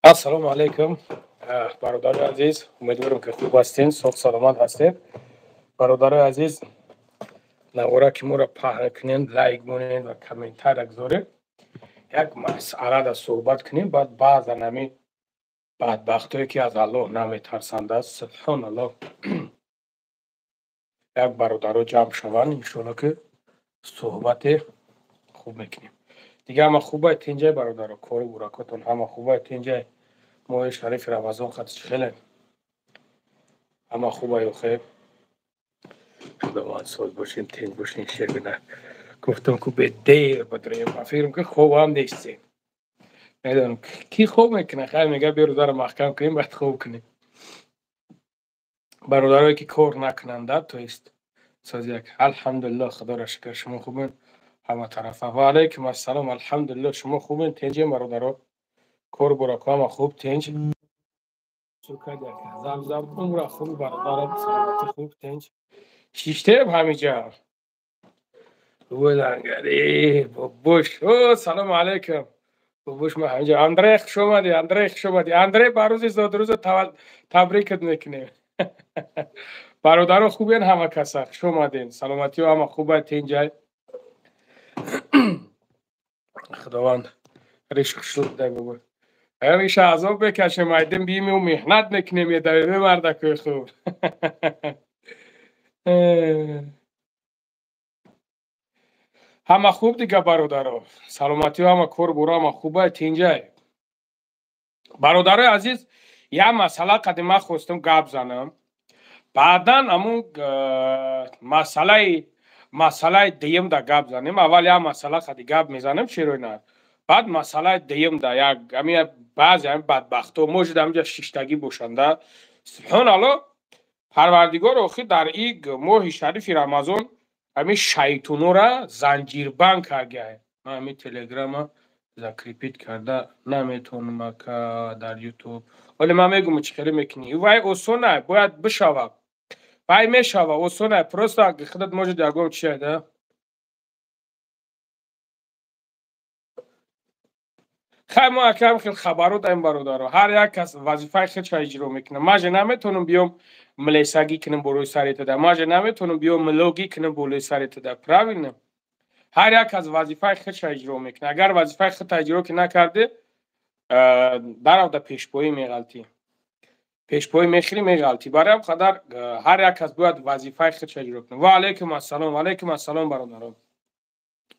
السلام علیکم برادر عزیز، امیدوارم که خوب هستین، صحت سلامت هستین. برادر عزیز، نوارا که ما را پهن کنین، لایک مونین و کامنتار بگذارین. یک مسئله را صحبت کنیم. بعد بعضا نمی بدبختایی که از الله نمیترسند است، سبحان الله، یک برادر جمع شوند، انشالله که صحبت خوب میکنیم. دیگه همه خوبه تینجای برادر، کار براکتون همه خوبه تینجای. ماه شریف رمضان خدش خیلی همه خوبه یا خیر. خداوند ساز باشین، تنج باشین، شیر بینه. گفتم که به دیر بدریم، من فکرم که خوب هم نیستیم. میدونم کی خوب میکنه؟ خیلی میگه بیرو داره محکم کنیم باید خوب کنیم. برادرهایی که کار نکننده تویست ساز یک الحمدلله، خدا را شکر شما خوبین همه طرفه. و علیکم السلام، الحمدلله شما خوبین تنجی برادرها؟ کار براکام خوب تنج سوکا یک زم عمر خوب برادرم، سلامتی خوب تنج شیشته همینجا ولنگری بابوش. او سلام علیکم بابوش. ما همینجا اندره خوش اومدی، اندره خوش اومدی. اندره بروز زادروز تبریکت میکنیم. برادر خوبین همه کسا، خوش اومدین، سلامتی و همه خوبه تینجای. خداوند ریش خشلوب ده بگو ریش عذاب بکشه مایدیم بیمی و محنت میکنیم یه دویده مرده خوب. همه خوب دیگه برادرها، سلامتی و همه کار برا همه خوبه تینجای. برادرای عزیز، یه مسئله قدیمه خواستم گپ زنم. بعدا همون مسئله دیم دا گپ زنیم. اول یه مسئله قدی گپ میزنیم چیروی نه. بعد مسئله دیم دا یک همی بعضی هم بدبختو موجود همجا شیشتگی بوشنده. سبحان الله، پروردگار آخی در این ماه شریف رمضان همی شیطونو را زنجیربند کرده. من همی تلگرام زکریپیت کرده نمیتونم که در یوتیوب، ولی من میگم چی خیلی میکنی وای اصونه باید بشوه وای میشوه اصونه پروست اگه خودت موجود درگم چیه ده خیلی ما اکرم خیلی خبرو داریم برادارو. هر یک کس وظیفه خیلی چه اجرا میکنه. ماجه نمیتونم بیام ملیساگی کنم بروی سریت ده، ماجه نمیتونم بیام ملوگی کنم بروی سریت ده. پراوینم هر یک از وظیفه خیلی چه اجرا میکنه. اگر وظیفه خیلی اجرا که نکرده در ده پیشپایی میغلطی، پیشپایی میخری میغلطی. برای هم خدر هر یک از باید وظیفه خیلی اجرا کنه. و علیکم السلام، و علیکم السلام برادران،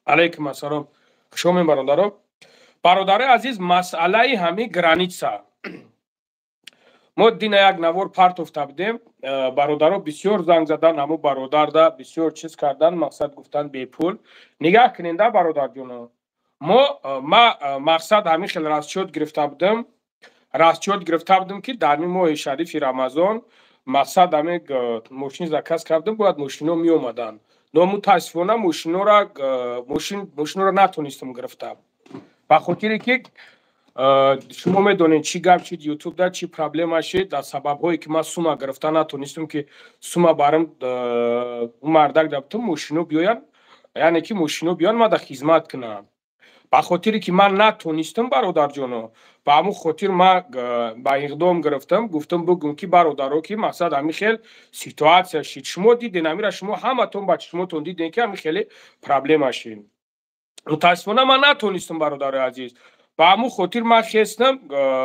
علیکم السلام، خوشومین برادران. برادر عزیز، مسئله همین گرانیتسا ما دین یک نوار پرتوفته بودیم. برادرها بسیار زنگ زدن، همو برادر ده بسیار چیز کردن، مقصد گفتن بی پول. نگاه کنین ده برادر جونو، ما مقصد همین خیلی راستشد گرفته بودم، راستشد گرفته بودم که در این ماه شریف رمضان مقصد همین ماشین زکس کردم، باید ماشینو می اومدن. نو متاسفانه ماشینو را نتونستم گرفتم. به خاطر که شما میدونید چی گپ شد یوتیوب ده، چی پرابلم شد در سبب هایی که ما سوما گرفته نتونستم که سوما برام اون مردک دبتم ماشینو بیاین، یعنی که ماشینو بیان ما در خدمت کنم. به خاطر که من نتونستم برادر جانو، به همون خاطر ما با اقدام گرفتم، گفتم بگم که برادرها که مقصد همین خیلی سیتواسیا شد، شما دیدین امیره، شما همتون با چشمتون دیدین که همین خیلی پرابلم شد. متاسفانه من نتونستم برادر عزیز. با همون خاطر من خواستم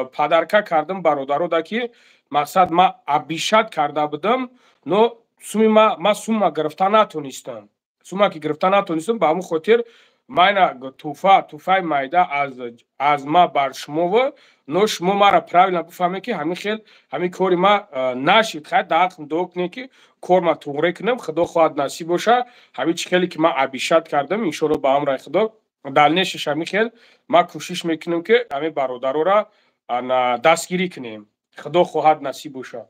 پدرکه کردم برادرها ده که مقصد ما ابیشت کرده بودم. نو سومی ما سوما گرفته نتونستم، سوما که گرفته نتونستم. با همون خاطر من توفه مایده از ما بر شما و نو شما مرا پراویل بفهمه که همین خیلی همین کاری ما نشید. خیلی دقیق دو کنه که کار ما توغره کنم. خدا خواهد نصیب باشه همین چی خیلی که ما ابیشت کردم انشالله با هم رای خدا دلنشش همین خیلی ما کوشش میکنیم که همین برادرها را دستگیری کنیم. خدا خواهد نصیب باشه.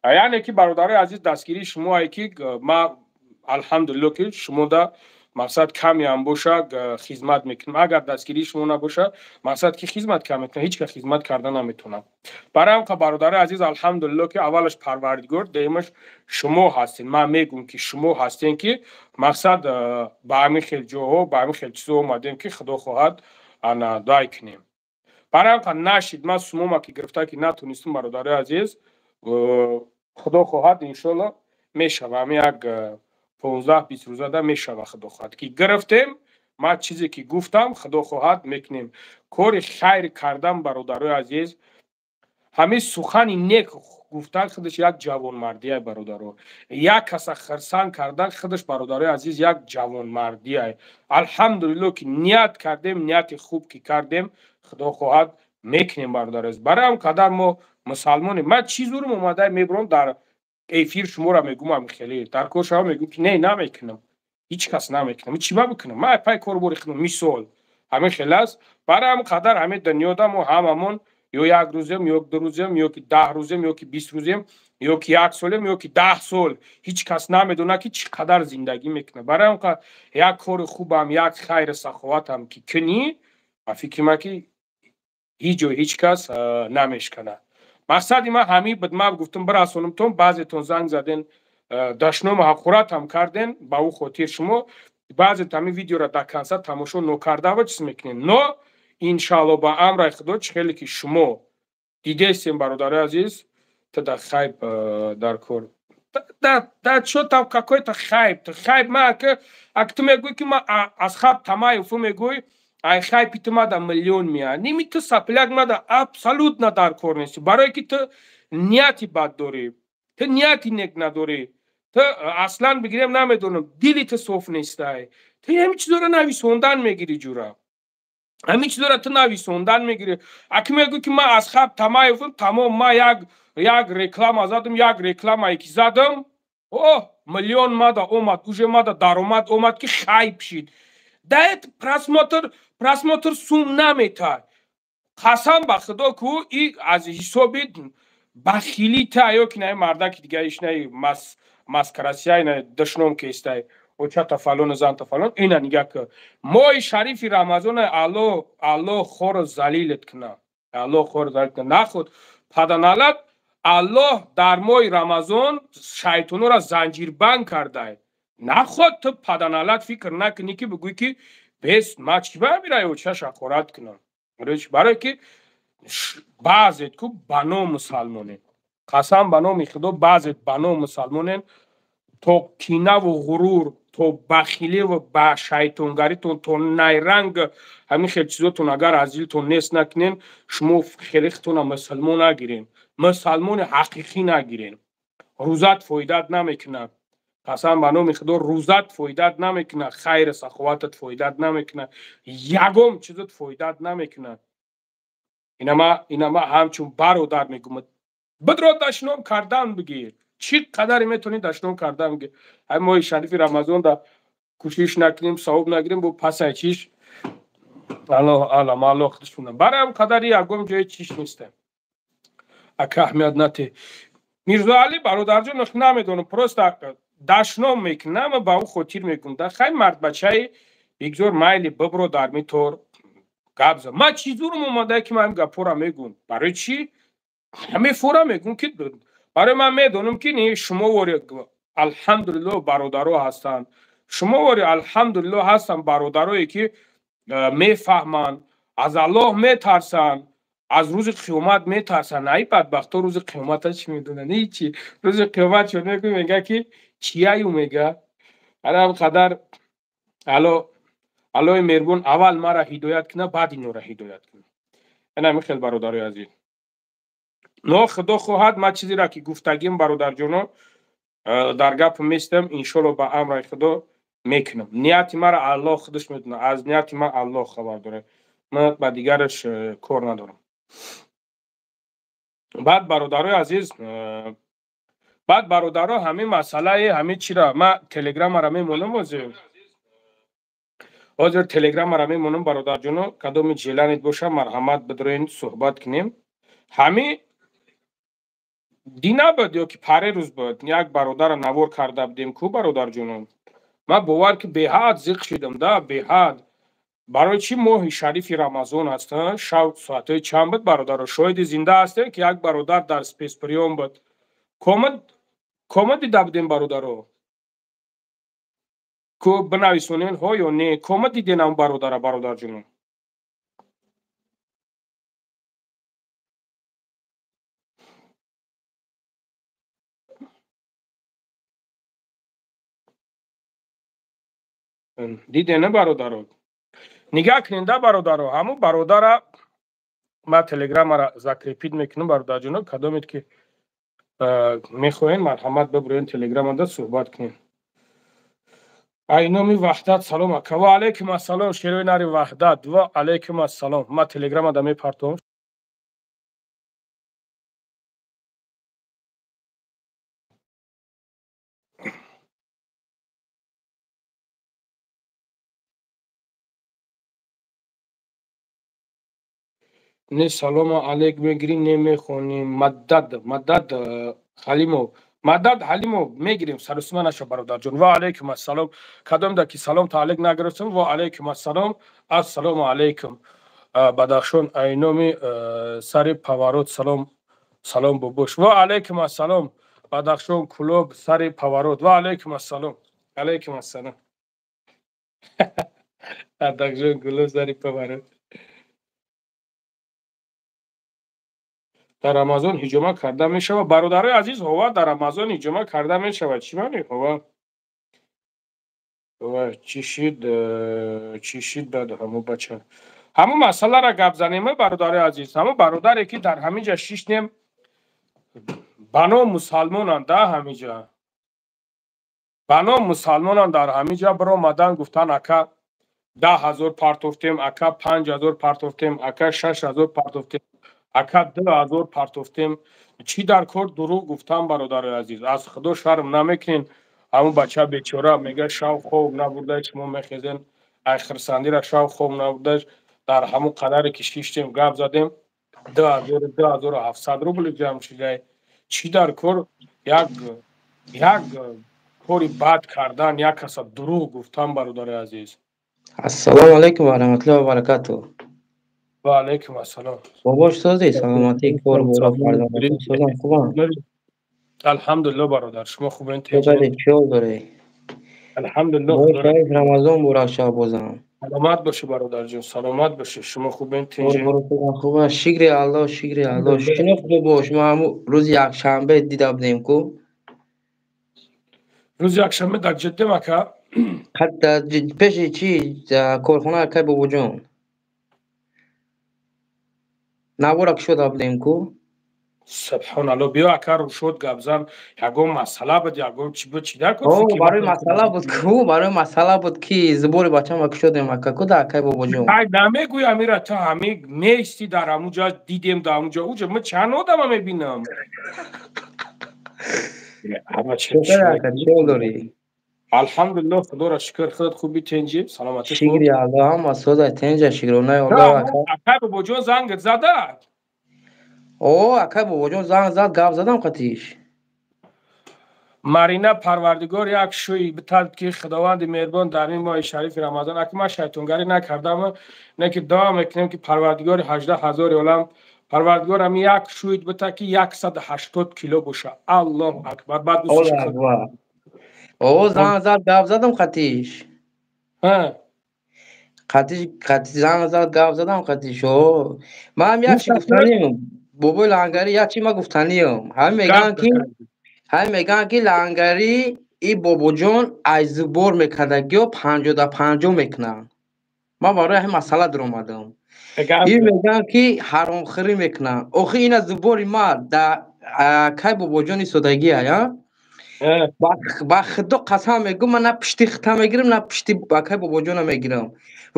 یعنی که برادرای عزیز دستگیری شما ای که ما الحمدلله که شما دا مقصد کمی هم باشه خدمت میکنم. اگر دستگیری شما نباشه مقصد که خدمت کم میکنه، هیچ که خدمت کردن نمیتونم. برای هم که برادرای عزیز الحمدلله که اولش پروردگار دیمش شما هستین. من میگم که شما هستین که مقصد با همین خیلی جاها با همین خیلی چیزا اومدیم که خدا خواهد دعای کنیم. برای هم نشید من سموم که گرفته که نتونستم برادر عزیز خدا خواهد انشالله میشوه همین یک 15-20 روزه ده میشوه خدا خواهد که گرفتیم ما چیزی که گفتم خدا خواهد میکنیم کار خیر کردم برادر عزیز همین سخن نیک گفتن خودش یک جوانمردی برادر یک کس خرسان کردن خودش برادر عزیز یک جوانمردی الحمدلله که نیت کردیم نیت خوب که کردیم خدا خواهد میکنیم برادر عزیز برای هم قدر ما مسلمانی من چیز رو اومده میبرم در افیر شما را میگم خیلی در کار شما میگم که نه نمیکنم هیچ کس نمیکنم چی بکنم من پای کار بریختم مثال همین خیلی است برای هم قدر همین دنیا دم و هممون یا یک روزیم یا 2 روزیم یا که 10 روزیم یا که 20 روزیم یا که 1 سالیم یا که 10 سال هیچ کس نمیدونه که چقدر زندگی میکنه برای هم یک کار خوبم یک خیر سخاوت هم که کنی فکر من که هیچ کس نمیشکنه مقصد من همین بود من گفتم برسونم تون بعضیتون زنگ زدین دشنام حقورت هم کردین با او خاطر شما بعضی تامی ویدیو را در کنسل تماشا نکرده و چیز میکنین نو انشالله با امر خدا خیلی که شما دیده استیم برادر عزیز تا در خیب در کار در شو تا какой то خیب ما که تو میگوی که ما از خواب تمایفو میگوی ای خیلی تو ما در میلیون میاد نیمی تو سپلک ما در ابسولوت نه در کار نیستی برای که تو نیتی بد داری تو نیتی نیک نداری تو اصلا بگیریم نمیدونم دیلی تو صوف نیسته تو همین چیز رو نویسوندن میگیری جورا همین چیز رو تو نویسوندن میگیری اگه میگوی که ما از خواب تمایفم تمام ما یک رکلام ازادم یک رکلام ای که زدم اوه میلیون ما دا اومد اوجه ما دا درآمد اومد که خیب شید دایت پراسموتر سوم نمیتای قسم به خدا کو ای از حساب بخیلی تا یا که نه مردک دیگه ایش نه مسکراسی نه دشنوم که استای او چه تفلون زن تفلون اینا نگه که ماه شریف رمضان الله خور زلیلت کنه الله خور زلیلت کنه نخود پدنالت الله در ماه رمضان شیطانو را زنجیر بند کرده نخود تو پدنالت فکر نکنی که بگوی که بس ما چی برای او چه شخورت کنم برای که بعضیت که بنا مسلمانه قسم بنا میخدا بعضیت بنا مسلمانه تو کینه و غرور تو بخیلی و با شیطانگری تو نیرنگ همین خیلی چیزاتون اگر عزیزتون نیست نکنین شما خیلی خیلیتون مسلمان نگیرین مسلمان حقیقی نگیرین روزت فایدت نمیکنه قسم بنا میخدا روزت فایدت نمیکنه خیر سخاوتت فایدت نمیکنه یگم چیزت فایدت نمیکنه اینا ما همچون برادر میگم بدرو دشنام کردن بگیر چی قدر میتونی دشنام کردن بگیر های ماه شریف رمضان دا کوشش نکنیم ثواب نگیریم با پس چیش الله خودش کنم برای هم قدری یگم جای چیش نیسته اکه اهمیت نته میرزا علی برادر جان نمیدونم پروست دشنام میکنم با او خاطر میکنم در خیلی مرد بچه بگذار مایلی ببرو در میتور گابزا ما چیزو رو اومده که من گپورا میگم برای چی همه فورا میگم که برای من میدونم که نه شما وری الحمدلله برادرها هستن شما وری الحمدلله هستن برادرایی که میفهمن از الله میترسن از روز قیامت میترسن ای بدبختا روز قیامت چی میدونن هیچی روز قیامت شده میگه که چیه میگه الان قدر الله مهربان اول مرا هدایت کنه بعد اینو را هدایت کنه انا خیلی برادرای عزیز نو خدا خواهد ما چیزی را که گفتگیم برادر جانو در گپ میستم انشالله با امر خدا میکنم نیت مرا الله خودش میدونه از نیت من الله خبر داره من با دیگرش کار ندارم بعد برادرای عزیز بعد برادرها همین مسئله همین چی را من تلگرام را میمونم حاضر تلگرام را میمونم برادر جانو کدام جیلانیت باشه مرحمت بدرین صحبت کنیم همین دینا بود یا که پاره روز بود یک برادر نوار کرده بودیم کو برادر جانم من باور که به حد زیق شدم ده به حد برای چی ماه شریف رمضان هست شب ساعت چند بود برادر شاید زنده هسته که یک برادر در سپیس پریوم بود کامد دیده بودیم برادر رو که بنویسونین ها یا نه کامد دیدین هم برادر جانم دیدین برادرو نگاه کنین ده برادرو همون برادر ما تلگرام را زکریپید میکنم برادر جون کدومید که میخواین مرحمت ببرین تلگرام ده صحبت کنین айноми ваҳдат салом ака ва алайкум ассалом шерои нари ваҳдат ва алайкум ассалом ма телеграмада мепартовам не салому алейк мегирим немехоним маддад халимов маддад халимов мегирим сарусима наша бародарҷон ва алайкум ассалом кадомда ки саломта алейк нагирифтам ва алайкум ассалом ассалому алейкум бадахшон айноми сари паворот салом бубош ва алейкум ассалом бадахшон кулоб сари паворот ва алейкум ассалом бадахшон кулоб сари паворот дар рамазон ҳиҷома карда мешавад бародарои азиз ҳова дар рамазон ҳиҷома карда мешавад чӣ маъне ҳова чӣ шид дад ҳамун бача ҳамун масъаларо гап занем бародарои азиз ҳамун бародаре ки дар ҳаминҷа шишнем бано мусалмонанд да ҳаминҷа бано мусалмонанд дар ҳаминҷа биромадан гуфтан ака 10,000 партофтем ака 5,000 партофтем ака 6,000 партофтем ака 2,000 партофтем чӣ дар кор дурӯғ гуфтан бародарои азиз аз худо шарм намекунин ҳамун бача бечора мега шав хоб набурдаиш мо мехезем ай хирсандира шав хоб набурдаиш дар ҳамун қадаре ки шиштем гап задем 2,700 рубли ҷамъ шудай чӣ дар кор як кори бад кардан як каса дурӯғ гуфтан бародарои азиз ассалому алайкум ва раҳматуллоҳи ва баракатуҳ ва алайкум ассалом бобош сози саломатӣ кор боро фарзандатон созам хубам алҳамдулилло бародар шумо хубен чӯ чӯл дорӣ алҳамдулилло шаҳри рамазон муборак шав бозам саломат бошӣ бародарҷон саломат бошӣ шумо хубен тинҷем хуба шикри аллоҳ шуно худо бош ма ҳамун рӯзи якшанбе дида будем ку рӯзи якшанбе дар ҷиддем ака пеши чӣ корхона акай бобоҷон набора кушода будем ку субҳоналло биё ака рӯшод гапзан ягон масъала буд ягон чӣ буд чӣ дар барои масъала буд ку барои масъала буд ки зубори бачама кушодем ака куда акай бобоҷон ай намегӯй амира то ҳами неисти дар ҳамунҷа дидем дар ҳамунҷа уҷа ма чанд одама мебинам чӯл дорӣ алҳамдулилло худоро шукр худат хуби тенҷӣ саломатӣ шикри аллоҳ ҳама соза тенҷа шикронаи аллоҳ акай бобоҷон зангт задад акай бобоҷон занг зад гап задам қатиш марина парвардигор як шӯи битад ки худованди меҳрибон дар ин моҳи шарифи рамазон ака ман шайтонгарӣ накардам не ки дуо мекунем ки парвардигори 18,000 олам парвардигор ҳами як шӯид бита ки 180 кило боша аллоҳу акбар баъд занг зад гап задам қатиш занг зад гап задам қатиш ман як чи гуфтаниям бобои лангари як чи ма гуфтаниям ҳами мегӯянд ки лангари и бобоҷон аз зубор мекардагиё 50 мекунанд ман барои ҳамин масъала дуромадам ин мегӯянд ки ҳаромхӯрӣ мекунанд охи ина зубори ман кай бобоҷон истодагия ба худо қасам мегӯям ман на пишти хита мегирам на пишти акай бобоҷона мегирам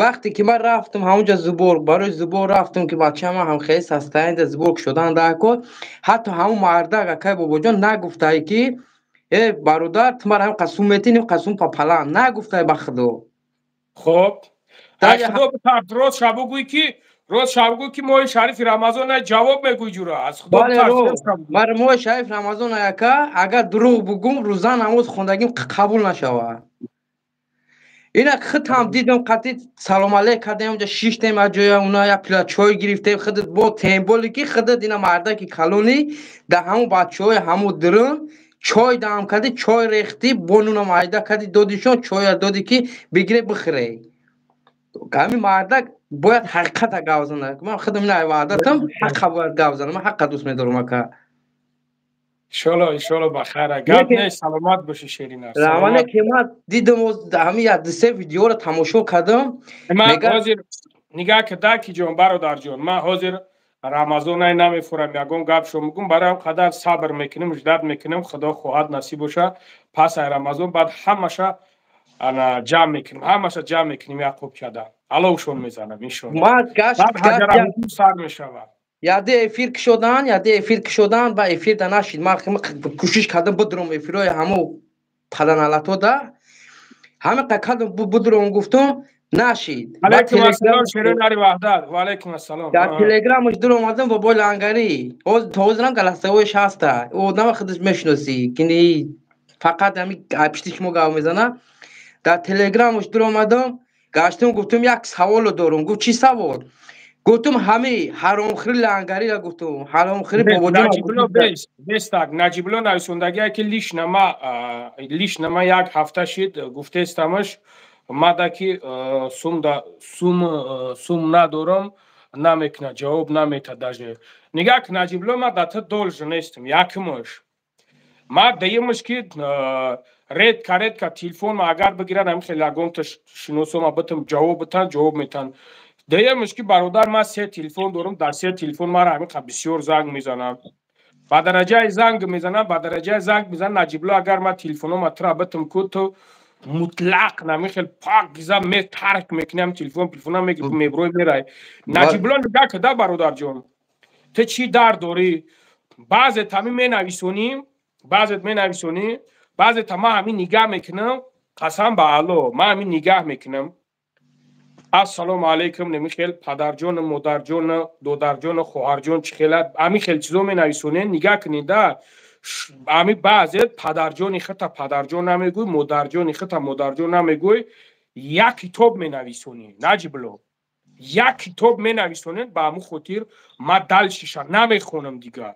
вақте ки ман рафтам ҳамунҷа зубор барои зубор рафтам ки бачаи ман ҳамхеле састаенда зубор кушодан дако ҳатто ҳамун мардак акай бобоҷон нагуфтае ки бародар ту мара ҳам қасум метини қасум папалан нагуфтае ба худо хоб ай худо битард рост шабгӯй ки моҳи шарифи рамазон ҷавоб мегӯй ҷура аз худо мар моҳи шарифи рамазон ака агар дурӯғ бугум рӯза намоз хондагим қабул нашавад ина хитам дидам қатӣ салом алейк кардем ҷа шиштем аҷоя уна як пила чой гирифтем худат бо темболи ки худат ина мардаки калони да ҳамун бачаҳои ҳамун дирн чой даам кардӣ чой рехтӣ бо нуна майда кардӣ додишон чоя додӣ ки бигире бихӯре ҳамин мардак бояд ҳақиқата гап занад ман худам ина ваъдатам ҳаққа бояд гап занам ман ҳаққа дӯст медорам ака ایشالا بخیر گپ نه سلامت باشی شیرین رامانه سلامت که ما دیدم و همین یک دو سه ویدیو رو تماشا کردم ما میگه حاضر نگاه که داکی جون برادر جون ما حاضر رمضان ای نمیفورم یگون گپ شو میگم برام قدر صبر میکنم جداد میکنم خدا خواهد نصیب باشه پس ای رمضان بعد همشه انا جمع میکنیم همشه جمع میکنیم یعقوب کده علوشون میزنم انشالله ما بعد گشت حجر حقوق سر میشود یاده افیر که شدن یاده افیر که شدن و افیر ده نشید ما کوشش کردم بدرم افیرای همو پدنالاتو ده همه کردم بدرم گفتم نشید و علیکم تلگرام السلام شیرین علی وحدت و علیکم السلام در تلگرامش در اومدم و با لنگری او توزنم گلسته هایش هسته او نما خودش میشناسی که فقط همین پشتیش مو گاو میزنه در تلگرامش در اومدم گشتم گفتم یک سوال دارم گفت چی سوال گفتم همه حرام خری لنگری را گفتم حرام خری بابا جان نجیبلو بستگ نجیبلو نویسندگی که لیش نما یک هفته شد گفته استمش ما داکی سوم ندارم نمیکنه جواب نمیته داجه نگاه که نجیبلو ما داتا دولج نیستم یکمش ما دیمش که رید کرد که تلفن ما اگر بگیرن هم خیلی لگم شنوسو ما بتم جواب بتن جواب میتن دیمش که برادر ما سه تلفن دارم در سه تلفن ما را همین بسیار زنگ میزنم با درجه زنگ میزنم با درجه زنگ میزنم نجیبلو اگر ما تلفنم اترا بتم کو تو مطلق نمیخل پاک گیزم می ترک میکنم تلفنم میبروی میرای نجیبلو نگاه کده برادر جون تو چی در داری بعضی تامی می نویسونیم بعضی تما همین نگاه میکنم قسم به الله ما همین نگاه میکنم السلام علیکم نمیخیل پدر جون مادر جون دودر جون خواهر جون چخیلت همین خیل چیزو می نویسونین نگاه کنین ده همین بعضی پدر جون خطا پدر جون نمیگوی مادر جون خطا مادر جون نمیگوی یک کتاب می نویسونین نجیبلو یک کتاب می نویسونین با همون خاطر ما دلشش نمیخونم دیگه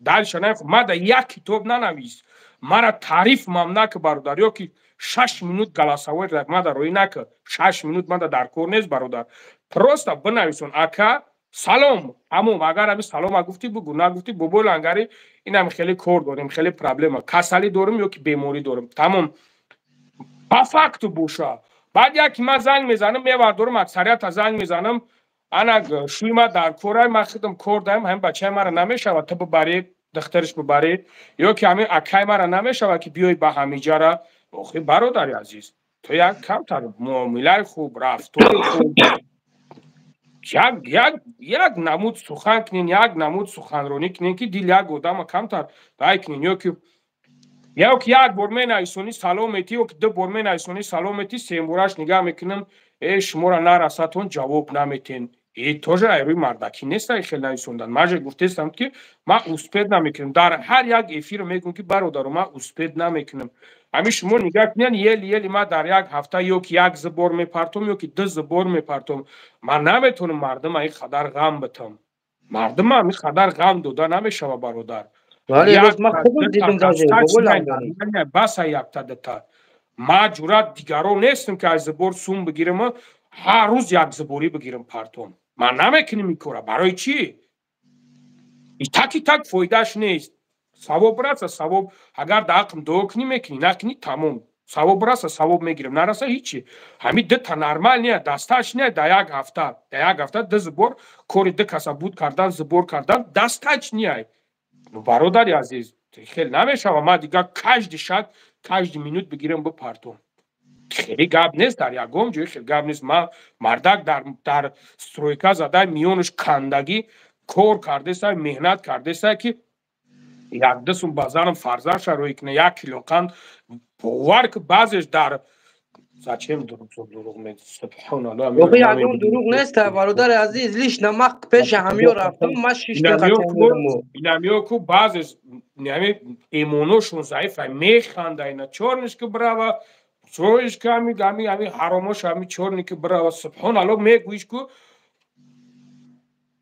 دلش نمیخونم ما در یک کتاب ننویس مرا تعریف ممنک برادر که 6 minut گلاسوی ما در روی نکه 6 minut ما در کور نیست برادر پروستا بنویسون اکا سلام همون اگر همی سلام گفتی بگو نگفتی بابا لنگری این هم خیلی کور داریم خیلی پرابلم کسلی دارم یا که بیماری دارم تمام پافکت بوشا بعد یکی من زنگ میزنم میوردارم اکثریت زنگ میزنم انا شوی ما در کوره ما خودم کور دارم هم بچه ما را نمیشود تو ببری دخترش ببری یا که همین اکای ما را نمیشود که بیای به همیجا را آخه برادر عزیز تو یک کمتر معامله خوب رفتار خوب یک نمود سخن کنین یک نمود سخنرانی کنین که دیل یک آدم کمتر دای کنین یا که یک بار می نویسونی سلامتی یا که دو بار می نویسونی سلامتی سیم بارش نگاه میکنم شما را نرساتون جواب نمیتین ای توجه روی مردکی نیست ای خیلی نویسوندن ماجه گفتستم که ما اسپید نمیکنم در هر یک افیر میگم که برادر ما اسپید نمیکنم همین شما نگاه کنین یلی ما در یک هفته یا که یک زبور میپرتم یا که دو زبور میپرتم من نمیتونم مردم ای خدر غم بتم مردم همین خدر غم دوده نمیشه برادر ولی روز ما خودم دیدم داجه بابا لنگری بس یک تا ما جورت دیگران نیستم که از زبور سوم بگیرم هر روز یک زبوری بگیرم پرتون من نمیکنم این کارا برای چی تکی تک فایدهش نیست ثواب رسه ثواب اگر دقم دو کنی میکنی نکنی تمام ثواب رسه ثواب میگیرم نرسه هیچی همین ده تا نرمال نیه دستش نیه در یک هفته ده زبور کاری ده کسا بود کردن زبور کردن دستش نیه برادر عزیز خیلی نمیشه و ما دیگه کجد مینوت بگیرم بپرتم خیلی گپ نیست در یکم جوی خیلی گپ نیست ما مردک در سترویکا زده میونش کندگی کار کرده سای مهنت کرده سای که یک دسون بازارم فرزرش روی کنه 1 کیلو قند باور که بعضش در زچم دروغ می سبحان الله اوه یادم دروغ نیست برادر عزیز لیش نمک پیش همیو رفتم ما 6 دقیقه اینمیو کو بعضش یعنی ایمونوشون ضعیفه میخنده اینا چورنش که براوا چورش که همی حرامش همی چورنی که براوا سبحان الله میگویش که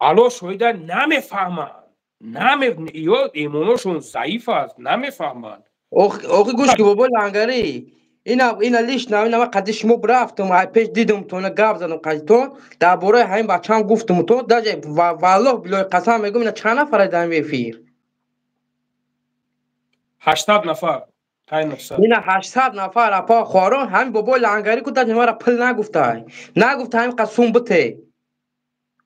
الله شویده نمیفهمن یا ایمونوشون ضعیف است نمیفهمن اوه گوش که بابا لنگری اینا لیش نه اینا قدش مو برفتم پیش دیدم تو نه گپ زدم قضیه تو درباره همین بچه‌ام گفتم تو داجه والله بالله قسم میگم اینا چند نفر دارن میفیر 80 نفر تا 900 اینا 800 نفر اپا خواران هم بابا لنگری کو تا مرا پل نگفته نگفته هم قسم بته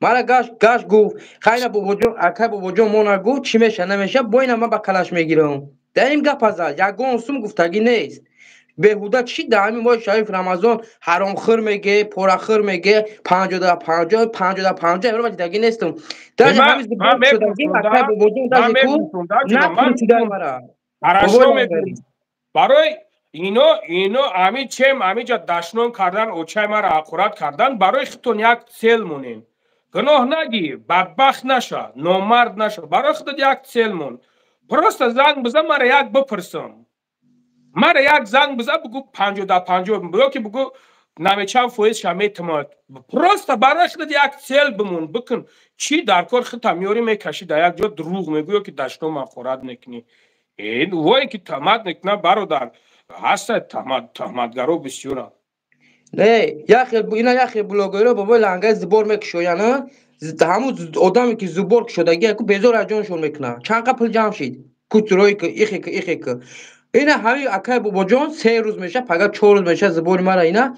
مرا گاش گفت خیلی بابا جون اکا بابا جون مونا گفت چی میشه نمیشه با اینا من با کلاش میگیرم در این گپ ازا یگان سوم گفتگی نیست بهودا چی دائمی ما شریف رمضان حرام خور میگه پورا خور میگه 50 50 50 50 امروز دیگه نیستم درجه همین زبون شدگی اکا بابا جون درجه کو نه پروسیدای مرا بابا لنگری برای اینو امی چم امی جا دشنون کردن اوچای مرا اقورت کردن برای خودتون یک سیل مونین گناه نگیر بدبخت نشو نامرد نشو برای خودت یک سیل مون پروست زنگ بزن مرا یک بپرسم مرا یک زنگ بزن بگو 50 50 بگو که بگو نمیچم فویز شمیتمات پروست برای خودت یک سیل بمون بکن چی در کار خودت میاری میکشی در یک جا دروغ میگوی که دشنون اقورت نکنی این وای که تمت نکنه برادر هست تهمتگرو بسیار نه یخی اینا یخی بلوگرها بابا لنگای زبور میکشویانه همون آدمی که زبور شدگی کو بزور اجانشون میکنه چند قپل جمع شید کوتروی که ایخی که اینا همین اکای بابا جان 3 روز میشه فقط 4 روز میشه زبور مرا اینا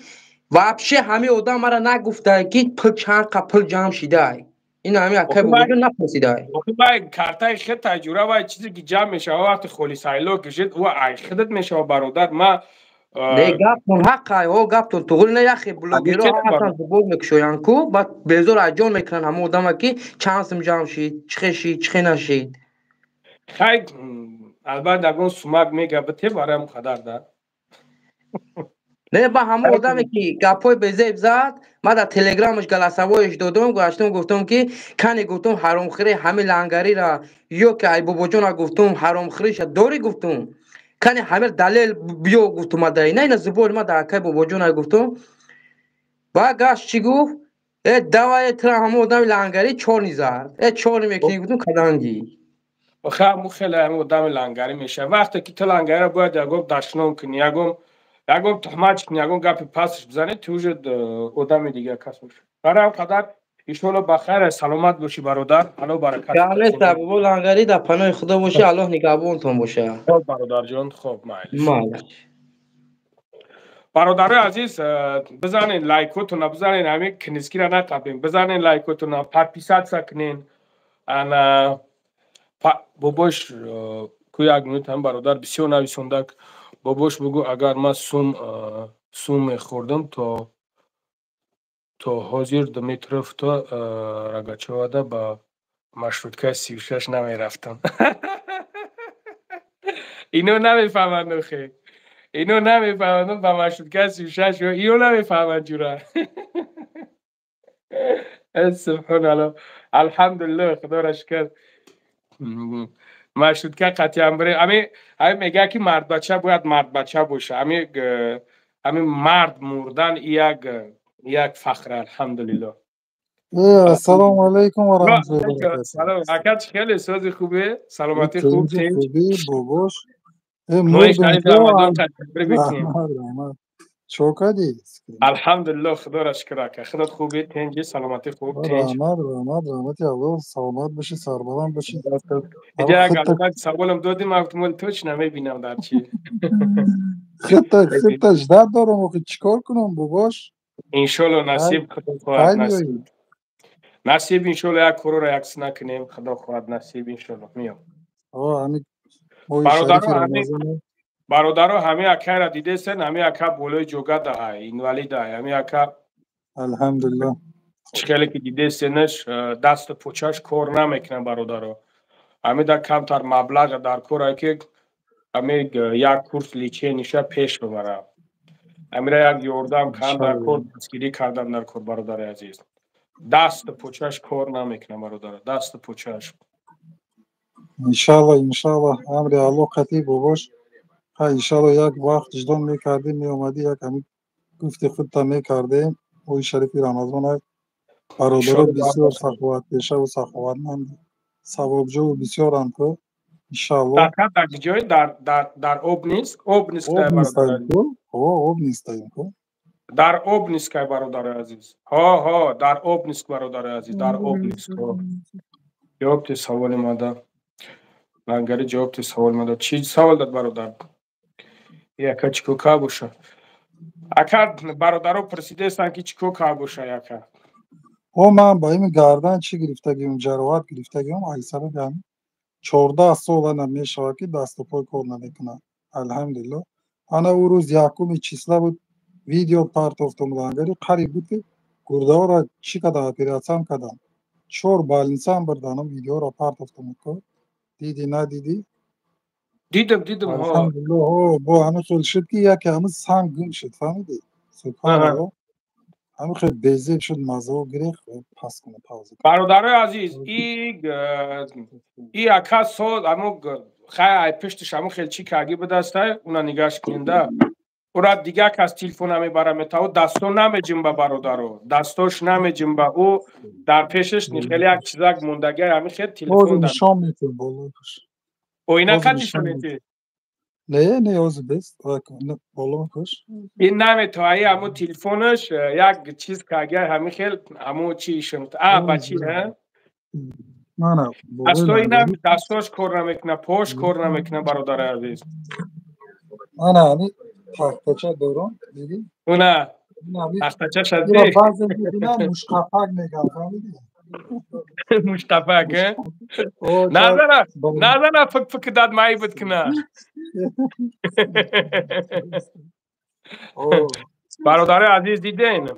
واپشه همین آدم مرا نگفته که چند قپل جمع شده اینا همین اکای بابا جان نپرسیده باید کارتای خود تجربه و چیزی که جمع میشه وقت خولی سایلو کشید و خودت میشه برادر ما نه گپتون حقه او گپتون تو نه یخی بلوگرها اصلا زبور میکشویان کو بعد بزور اجان میکنن همون آدم که چانسم جمع شید چخه نشید خیلی البته اگه سومک میگه بته برایم خدر ده نه با همون آدمی که گپای بزیب زد من در تلگرامش گلسوایش دادم گفتم که کنی گفتم حرام خری همه لنگری را یا که ای بابا جان گفتم حرام خریش داری گفتم کنی همه دلیل بیا گفتم دای نه زبور ما در که بابا جان گفتم با گاش چی گفت دوای تر همون آدم لنگری 4 نیزد 4 میکنی گفتم کدانگی بخیر خیلی همه آدم لنگری میشه وقتی که تو لنگری را باید یکم دشنام کنی یکم تهمت کنی یکم گپ پسش بزنی تو وجود آدم دیگه کس میشه برای قدر ایشالا بخیر سلامت باشی برادر الله برکت بله بابا لنگری در پناه خدا باشه الله نگهبانتون باشه خب برادر جان خب مالش برادر عزیز بزنین لایکاتون بزنین همین کنسکی را نقبین بزنین لایکاتون پرپیسات سکنین انا باباش کوی یک منوت هم برادر بسیار نویسندک باباش بگو اگر من سوم خوردم تا حاضر دمی طرف تا رگچه واده با مشروطکه 36 نمی رفتم اینو نمیفهمند خیلی اینو نمیفهمند با مشروطکه 36 اینو نمیفهمند جوره سبحان الله الحمدلله خدا را شکر مشروطکه قطعی امره همین میگه که مرد بچه باید مرد بچه باشه همین مرد مردن یک فخر الحمدلله السلام علیکم و رحمت الله و برکاته سلام حکت خیلی سازی خوبه سلامتی خوب خوبی باباش نوی شریف رمضان قطعی بکنیم رحمت چوکدی الحمدلله خدا را شکر که خودت خوبه تنجی سلامتی خوب تنج رحمت الله سلامت باشی سربلند باشی اینجا اگر سوالم دادیم احتمال توش نمیبینم در چی خطش درد دارم و چیکار کنم باباش انشالله نصیب خدا خواهد نصیب انشالله یک کرو را یکس نکنیم خدا خواهد نصیب انشالله میام برادرها همه اکه را دیده سن همه اکه بولای جوگه ده های اینوالی ده های همه اکه الحمدلله خیلی که دیده سنش دست پوچش کار نمیکنه برادرها همه در کمتر مبلغ در کار که همه یک کورس لیچه نیشه پیش ببره همه یک یوردم کم در کار دستگیری کردن در کار برادر عزیز دست پوچش کار نمیکنه برادر دست پوچش انشالله امر الله قطعی باباش انشالله یک وقت اجدام میکردیم میومدی یک همین گفتی خودتا میکردیم اوی شریفی رمضان های برادر بسیار سخوات پیشه و سخواتمند ثوابجو و بسیار هم که انشالله در جای در آب نیست آب نیست که برادر آب نیست در آب نیست که برادر عزیز ها در آب نیست برادر عزیز در آب نیست جواب تی سوال ماده لنگری جواب تو سوال مداد. چی سوال داد برادر؟ یکا چیکو کا باشه؟ اکا برادرو پرسیده استن که چیکو کا باشه یکا. او من با این گردن چی گرفتگیم جراحت گرفتگیم ایسا بگم 14 سال نمیشه که دست و پای کار نمیکنه الحمدلله انا او روز یکم چیسلا بود ویدیو پارت افتم لنگری قریب بود که گرده ها را چی کده اپریاسیون کدم 4 بالینسان بردانم ویدیو را پارت افتم که دیدی ندیدی دیدم ها. الحمدلله ها با همه خیل شد که یکی همه سنگ گم شد فهمیدی سبحان الله همه خیلی بیزه شد مزه و گریخ پس کنه پاوزه برادر عزیز ای اکا سال امو خیلی پشتش همو خیلی چی کاگی بدسته اونا نگاش کننده اورا دیگه کس تلفن همی برم تا دستو نمیجیم با برادرو دستوش نمیجیم با او در پیشش خیلی یک چیزک موندگی همی خیلی تلفن اوزو داد نشان میتون بالا کش او اینا اوزو کتیش نشان میتی نه اوزو بست بالا کش این نمیتوانی همو تلفنش یک چیز کاگی همی خیلی همو چی شمت بچی نه نه دستو بابای اینم لنگری دستوش کار نمیکنه پوش کار نمیکنه برادر عزیز نه همی تختچه دوران دیدی اونا این همی تختچه ایرا شدی بعضی میبینم مشقفق میگم فهمیدی مشتفه که او چه نزنه فک داد مایی بود کنه او برادر عزیز دیدین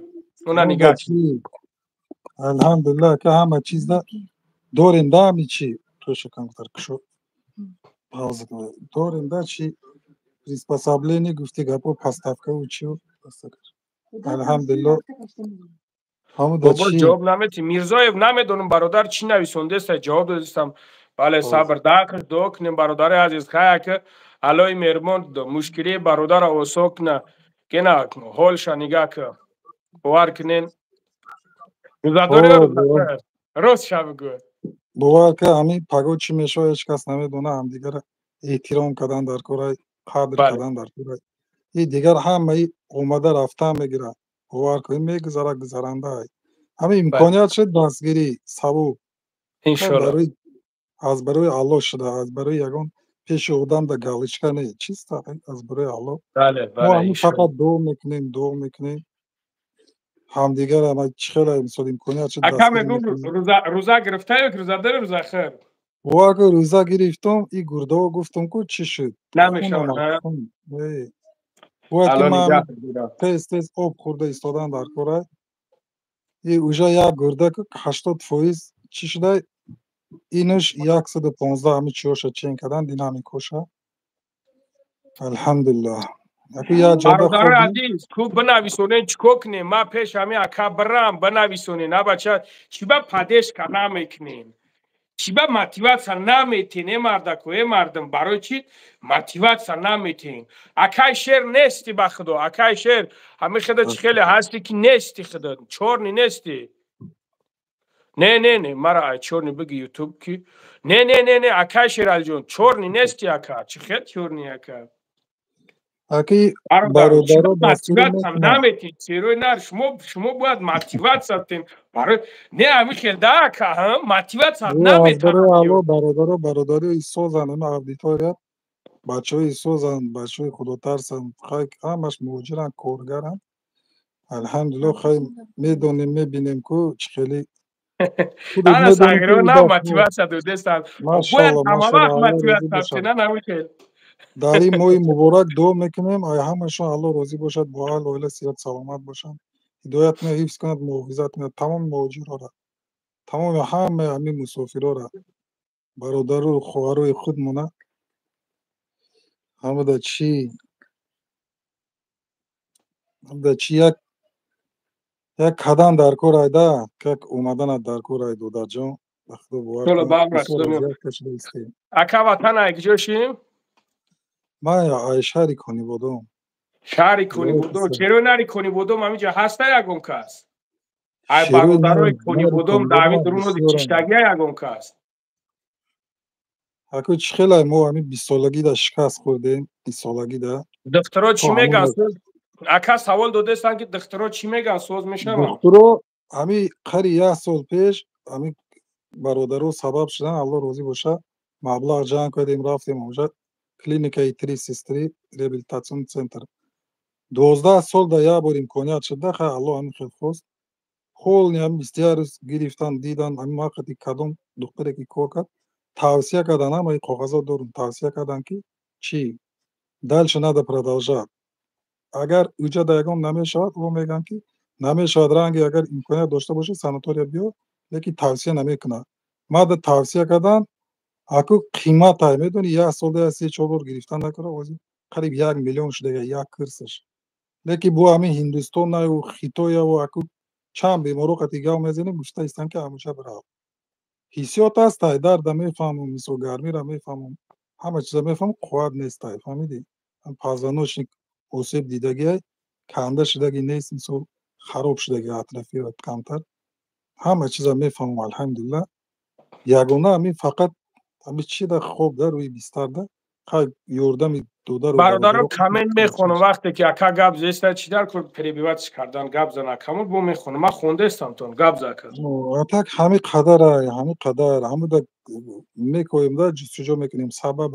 اونا او نگاه بچی الحمدلله که همه چیز ده دورنده همی چی تو شکم ترکشو دورنده چی приспособление گفتی گپو پستفکه و چی و الحمدلله همون دا بابا چی جواب نمیتی میرزاєв نمیدونم برادر چی نویسونده است جواب دادستم بله صبر داخل دو کنیم برادر عزیز خواهی که علای میرمون مشکلی برادر اوسو کنه که نه حالش نگاه که بوار کنین روزاداری یا روزخه روز شب گو بوار که همین پگو چی میشه هیچ کس نمیدونه هم دیگر احترام کردن در کورای قدر بله کردن در کورای این دیگر همه ای اومده رفته میگیره بوار که میگذاره گذرانده ای همین بله امکانیت شد دستگیری سبو انشالله برای از برای الله شده از برای یگان پیش خودم در گالیچکا نه چیست از برای الله بله ما بله همین انشالله فقط دو میکنیم همدیگر هم چخیل امسال امکانیت شد اکا دستگیری میگم میکنیم روزا گرفته یا که روزاداری روزخه و اگر روزه گرفتم این گرده ها گفتم که چی شد خون نمیشون آمد خون باید که الان من نگاه همه میدارم تیز آب خورده ایستادن در کاره این اوژا یک گرده که 80% چی شده اینش 115 همه چیوش چین کردن دینامی کشه الحمدلله یک جاده برادر خوردیم عزیز کو بنویسونین چیکو کنین ما پیش همین اکا برم بنویسونین نه بچه چی با پدش کنه میکنین چی با موتیواسیون نمیتین مردکو مردم برای چی موتیواسیون نمیتین اکای شیر نیستی با خدا اکای شیر همه خدا چی خیلی هستی که نیستی خدا چورنی نیستی نه مرا چورنی بگی یوتیوب کی نه اکای شیر الجون چورنی نیستی اکا چی خیلی چورنی اکا اکی برادر شما برادر دستگیری мотивация میکنن نمیتین چیروی نر شما باید мотивация تین برای نه همیشه داکا هم мотивация او از برای نمیتونم الله بیو برادری ایسوزن همه اودیتوریت بچه های ایسوزن بچه های خدا ترسن خیلی همش موجرن کارگرن الحمدلله خیلی میدونیم میبینیم که چه خیلی خودت انا میدونی که ساگرو نه ایده خوب мотивация دو دستان باید ماشاءالله همه ماشاءالله وقت الله روزی мотивация باشد تین نه نمیشه در این ماه مبارک دعا میکنیم ای همشون الله روزی باشد با حال و صحت سلامت باشن هدایت می حفظ کند محافظت می تمام مهاجرها را تمام همه همین مسافرها را برادر و خواهرای خودمونه همه در چی یک قدم در کار ایده که اومدن در کار ایده در جان بخدا باور چلو کن بام بسیار رسول اذیت کشیده استیم اکا وطن اگجوشیم ما ای شهری کنی بودم شهری کنی یا بودم چرا نری کنی بودم همینجا هسته یکم کس ای شیروی برادرای کنی نری بودم کنی بودم داوید رونو بسیار چشتگی یکم کس اکو خیلی ما همین 20 سالگی در شکست خوردیم 20 سالگی در دخترها چی تا میگن همون سوز اکا سوال دادستن که دخترها چی میگن سوز میشم دخترو همین قری 1 سال پیش همین برادرو سبب شدن الله روزی باشه مبلغ جمع کردیم رفتیم اونجا کلینیکای تریسیستری ریبیلیتاسیون سنتر 12 سال در یک بار امکانیت شده خیلی الله همین خیلی خواست خیلی هم بسیار گرفتن دیدن همین وقتی کدوم دکتری که کار کرد توصیه کردن هم این کاغذا دارم توصیه کردن که چی دلش نده продолжать اگر اوجا دیگم نمیشود او میگن که نمیشود رنگی اگر امکانیت داشته باشه ساناتوریا بیو لیکن توصیه نمیکنه ما در توصیه کردن اکو قیمت های میدونی یک سال 3-4 بار گرفتن نکنه واسه قریب 1 میلیون شده یک کرسش لیکن بو همین هندوستان و خیتویا و اکو چند بیمارو قطیگاه میزنه گفته ایستن که هموشه برای حسیات هست های درد میفهمم مثل گرمی را میفهمم همه چیزا میفهمم قوت نیست های فهمیدی پازانوش اوسیب دیدگی های کنده شدگی نیست مثل خراب شدگی اطرافی را کمتر همه چیزا میفهمم الحمدلله یگونه همین فقط همین چی در خواب در روی بستر ده خیلی یوردم دو رو برادرم کامنت میخونم وقتی که اکا گاب زیسته چی در کرد پریبیواتش کردن گاب زن کامل بو میخونم من خونده استم تون گاب زکر اتاک همین قدر همین قدر همین در میکنیم در جستجو میکنیم سبب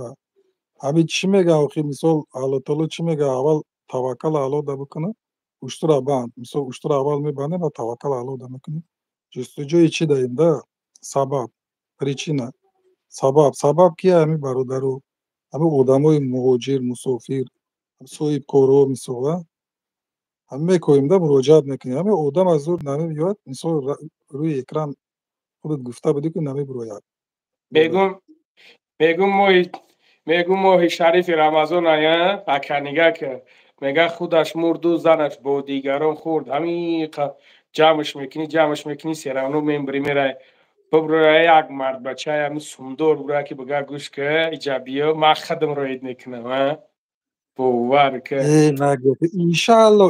همین چی میگه آخی مثال الله تعالی چی میگه اول توکل الله ده بکنه اشترا بند مثال اشترا اول میبنده و توکل الله ده میکنیم جستجوی چی داریم ده سبب پریچینه سبب کیه همین برادرو همین آدمای مهاجر مسافر صاحب کارو مثلا همه میکنیم ده مراجعت میکنیم همین آدم از زور نمیاد مثال روی اکران خودت گفته بودی که نمیبروید میگم ماهی شریف رمضان آیا اکنیگه که میگه خودش مرد و زنش با دیگران خورد همین جمعش میکنی سیرانو میبری میره ببروی یک مرد بچه همین سومدور بروی که بگه گوش که ایجابیه ما خدم روید میکنم باور که نگفت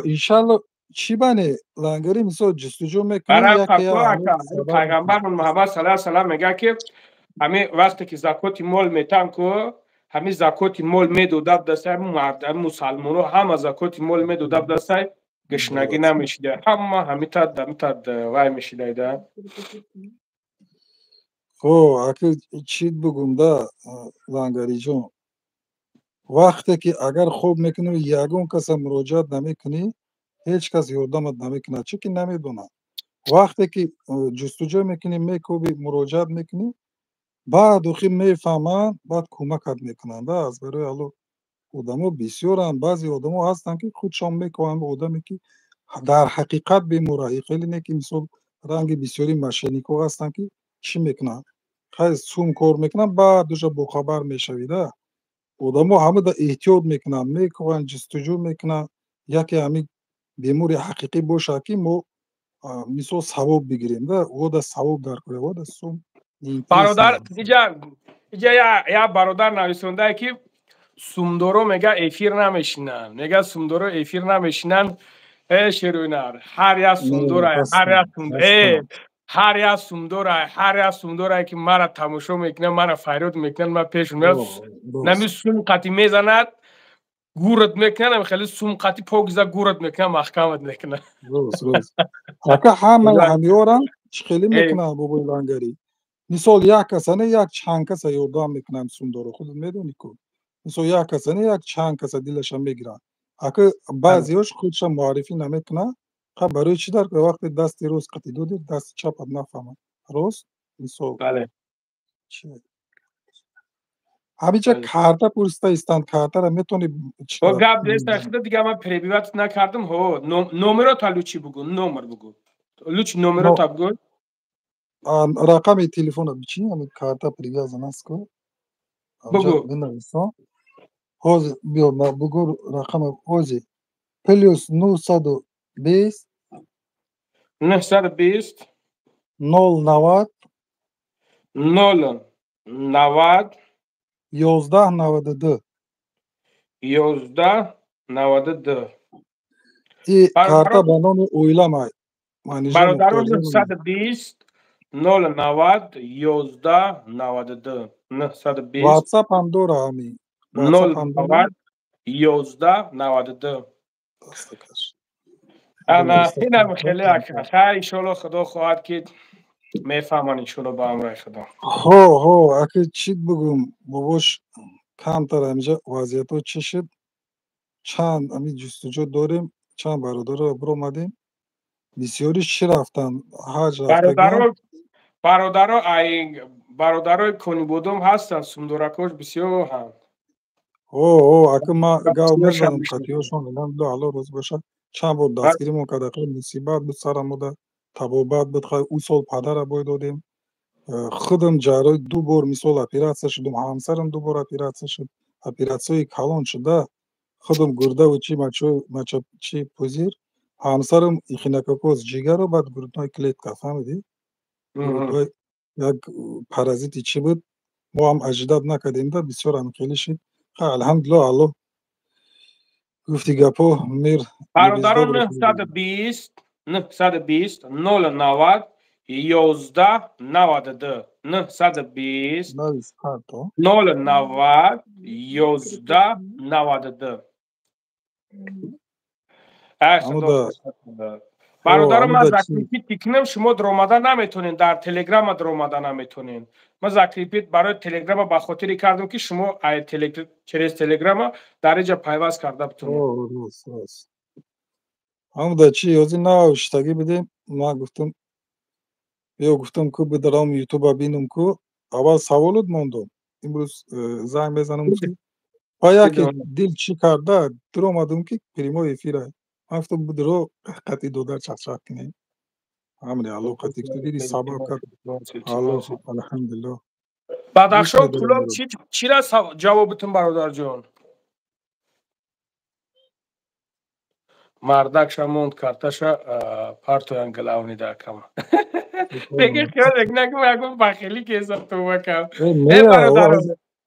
انشالله چی بانه لنگری مثلا جستجو میکنی برای یکی پیغمبر محمد صلی الله علیه و سلم میگه که همین وقتی که زکات مال میتن که همین زکات مال میدودب دسته مردم مسلمانو هم زکات مال میدودب دسته گشنگی نمیشیده همه همیتاد وای میشیده ده خب اگه چیت بگم ده لنگری جون وقتی که اگر خوب میکنی یگون کس مراجعت نمیکنی هیچ کس یردمت نمیکنه چی که نمیدونه وقتی که جستجو میکنی میکوبی مراجعت میکنی بعد اخی میفهمن بعد کمکت میکنن ده از برای الو آدمو بسیارن بعضی آدمو هستن که خودشان میکنن به آدمی که در حقیقت بیموره خیلی نه که مثل رنگ بسیاری مشینیکو هستن که چی میکنن خیلی سوم کار میکنن بعد دوشا بخبر میشویده آدمو همه در احتیاط میکنن میکنن جستجو میکنن یکی همین بیموری حقیقی باشه که ما مثل ثواب بگیریم ده او در ثواب در کنه او در سوم برادر اینجا یا برادر نویسنده که سومدورو میگه افیر نمیشینن میگه سومدورو افیر نمیشینن شیرونر هر یا سومدورای هر یا سومدورای که مرا تماشا میکنه مرا فریاد میکنه من پیش میاد نمی سوم قطی میزند گورت میکنه خیلی سوم قطی پوگزا گورت میکنه محکمت میکنه روز اکا همه همیورن خیلی میکنه بابای لنگری مثال یک کسانه یک چند کس یادم میکنن سومدورو خودت میدونی که مثلا یک کسانه یک چند کس دیلش میگیرن اگه بعضیش خودش معرفی نمیکنه خب برای چی در وقت دست روز قطعی دو دست چپ نفهمه روز مثال بله همینجا کارتا پرسته ایستند کارتا را میتونی با گپ دست دیگه من پریبیوت نکردم ها نمره تا لوچی بگو نمر بگو لوچ نمره تا بگو رقم تلفن بچی همین کارتا پریوازن است کو بگو بنویسم حوزه بیا بگو رقم حوزه پلیوس 920 920 090 090 1192 1192 این کارتا به نام اویلمای برادران 920 090 1192 920 واتساپ هم داره همین 090 1192 انا اینم خیلی ان شاء الله خدا خواهد که میفهمن انشالله با امر خدا. هو اگه چی بگم باباش کمتر اینجا وضعیت ها چی شد چند امی جستجو داریم چند برادر ابرو آمدیم بسیاریش چی رفتن حج رفتگان برادرای کنی بودم هستن سندورکوش بسیار هم اگه ما گاو بسیارش هم میزنم میشناسم. خطیاشون الحمدلله الله روز باشه چند بود دستگیری کرده خیلی مصیبت بود سرم بوده تبابت بود خیلی او سال پدر بای دادیم خودم جرای دو بار مثال اپیراتسیا شدم همسرم دو بار اپیراتسیا شد اپیراتسیای کلان شده خودم گرده و چی مچه چی پوزیر همسرم ایخینکاکوز جگر رو بعد گردنای کلیت که فهمیدی گردای یک پارازیتی چی بود ما هم اجداد نکردیم ده بسیار هم خیلی شد الحمدلله الله گفتی گپو میر برادران لبزداد رو 920 090 11 92 920 نویس پرتو 090 11 92 ای همو خدا ده فرصت بده. برادرم همو من ده چی زکریپیت تکنم شما در اومدن نمیتونین در تلگرام در اومدن نمیتونین من زکریپیت برای تلگرام به خاطری کردم که شما چرز تلگرام در اینجا پیوست کرده بتونین راست همو ده چی یازی نوشتگی بدیم ما گفتم بیا گفتم که بدرم یوتیوب بینم که اول سوالت موندم امروز زنگ بزنم گفتی پایا که دل چی کرده در اومدم که پریمو افیره من گفتم بدرو قطعی دو در چک کنیم همین الله قطعی که دیدی سبب کرد الله الحمدلله گوش بدخشان میدارم کلاب چی را جوابتون برادر جان مردک شموند کارتشا پارتو انگلاونی دا کم بگه خیال نگم اگه بخیلی که ازم تو بکم ای برادرم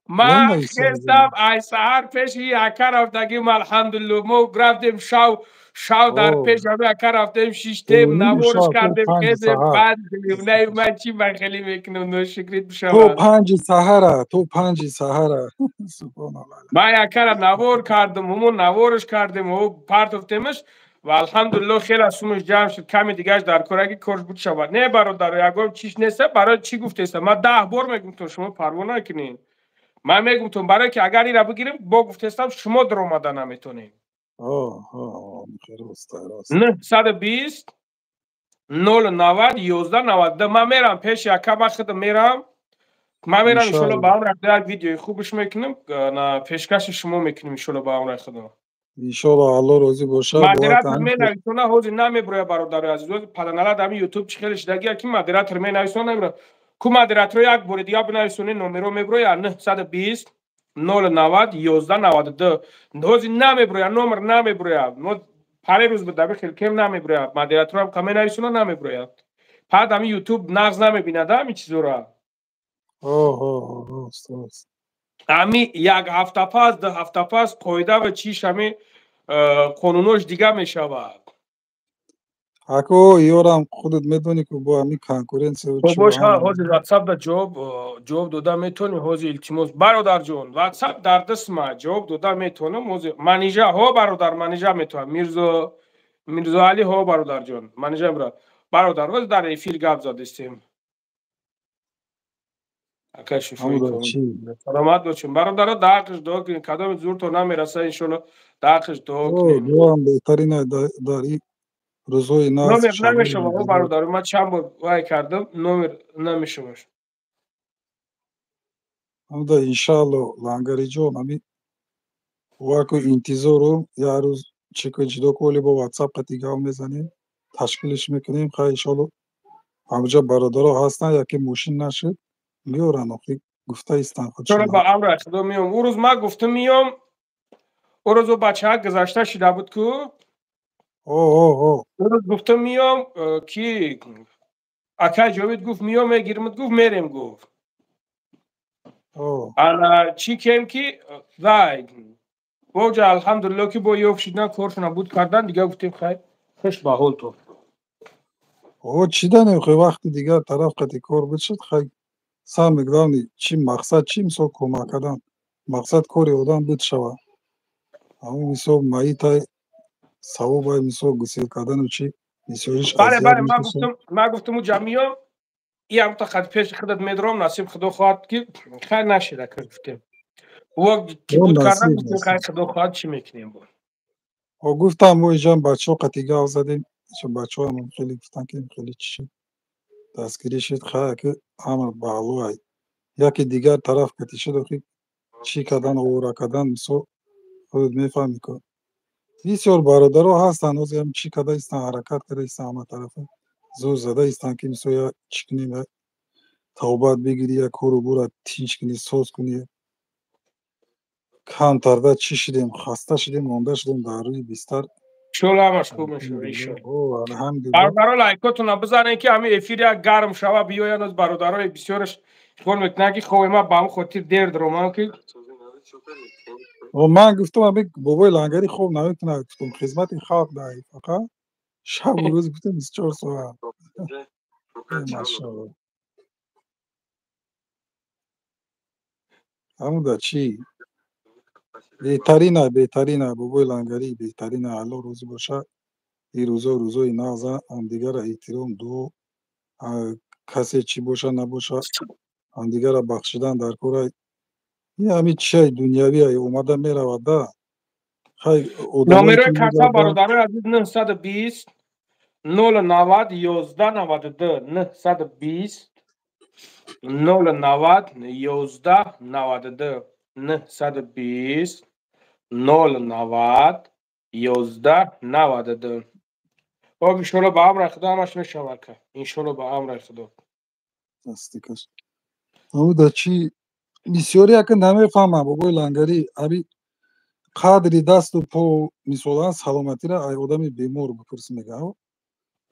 ما خیستم ای سهر پیش یکه رفتگیم الحمدلله ما رفتیم شو در پیش همه یکه رفتیم شیشتیم نوارش کردیم خیزیم بعد نه من چی بخیلی میکنم نو شکریت بشم تو پنج سهره سبحان الله ما یکه را نوار کردم همون نوارش کردیم و پارت افتیمش و الحمدلله خیلی سومش جمع شد کمی دیگهش در کارگی کارش بود شود نه برادر یکم چیش نیسته برای چی گفته ما 10 بار میگم تو شما پروا نکنین من میگم تو برای که اگر این را بگیریم با گفته استم شما در اومده نمیتونین 920 090 11 92 من میرم پیش یکه وقت میرم من میرم انشالله با هم رفته یک ویدیوی خوبش میکنم پیشکش شما میکنیم انشالله با هم رفته انشالله الله روزی باشه مدیرت می نویسونه هوزی نمیبروی برادر عزیز پدرنالا دمی یوتیوب خیلی شدگی کی مدیرت می نویسونه نمیبره کو مدیرت رو یک بار دیگه بنویسونه نمرو میبروی 920 090 11 92 هوزی نمیبروی نمر نمیبروی ما پاره روز بود دبی خیلی کم نمیبروی مدیرت رو هم کمی نویسونه نمیبروی بعد دمی یوتیوب نغز نمیبینه دمی چیزو را امی یک هفته پس 2 هفته پس قاعده و چیش همی قانونوش دیگه میشود اکو یورم خودت میدونی که با همین کنکورنس و چی باباش با هم هوزی واتساپ دا جواب داده میتونی هوزی التماس برادر جون واتساپ در دست ما جواب داده میتونم هوزی منیجر ها برادر منیجر میتونم میرزا علی ها برادر جون منیجر برادر هوزی در افیر گپ زدستیم اکا شوفایی کنیم سلامت باشیم برادر داقش دعا کنیم کدام زور تو نمیرسه انشالله داقش دعا کنیم دعا هم بهترین داری روزای ناز نمیر نمیشه بابا برادر من چند بار وای کردم نمیر نمیشه باشه همدا انشالله لانگاری جون همین واکو انتظارم یه روز چکو جدا کولی با واتساپ قطیگه هم میزنیم تشکیلش میکنیم خواهی انشالله همجا برادر هستن یکی موشین نشد میورن اخی گفته ایستن چرا خودشون با امر خدا میام او روز ما گفتم میام او روز بچه ها گذاشته شده بود که او روز گفتم میام کی اکا جاوید گفت میام میگیرم گفت میریم گفت انا چی کم کی وای بوجا الحمدلله که با یوف شدن کارشون بود کردن دیگه گفتیم خیر خوش به حال تو چی دنیم خیلی وقت دیگه طرف قطعی کار بشد خیلی سم مقدانی چی مقصد چی میسو کمک کردن مقصد کاری آدم بود شود همون میسو مایی تای سوابای میسو گسیل کردن و چی میسوریش بله ازیاد بله میکشه من گفتم او جمعیام ای هم تا خد پیش خودت میدرم نصیب خدا خواهد که خیر نشده که گفتیم وقت کی او بود کردن نصیب گفتیم خیر نصیب خدا خواهد چی میکنیم بود او گفتم ما اینجا بچه ها قطعی گاو زدیم چون بچه ها هم خیلی گفتن که خیلی چی دستگیری شد خواهد که همه بالوهای یکی دیگر طرف کتی شد و چی کردن و را کردن مثل خودت میفهمی که بسیار برادرها هستن از هم چی کرده ایستن حرکت کرده ایستن همه طرف زور زده ایستن که مثل یا چی کنیم توبت بگیری یا کورو برو تینچ کنی سوز کنی کم ترده چی شدیم خسته شدیم مانده شدیم در روی بیستر شلو همش خوب میشه الحمدلله ایشون او الحمدلله برادرها لایکاتون بزنین که همین افیر یک گرم شوه بیاین از برادرای بسیارش کار میکنن که خوب ما با هم خاطر دیر درومان که و من گفتم ابی بابای لنگری خوب نمیتونه گفتم خدمت خاک دهی فقط شب و روز گفتم 24 ساعت ماشاءالله همون در چی بهترینه بابای لنگری بهترینه الله روزی باشه این روزا روزای نازه هم دیگر احترام دو کسی چی باشه نباشه هم دیگر بخشیدن در کار این همین چی دنیاوی اومده میرود ده خیلی آدمایی نامرای که کسا میگردن برادرای عزیز 920 090 11 92 920 090 11 92 920 090 11 92 خب انشالله به امر خدا همش میشود که انشالله به امر خدا دستیکش همون در چی بسیاری که نمیفهمم بابای لنگری ابی قدری دست و پا مثلا سلامتی را ای آدم بیمار بپرس میگه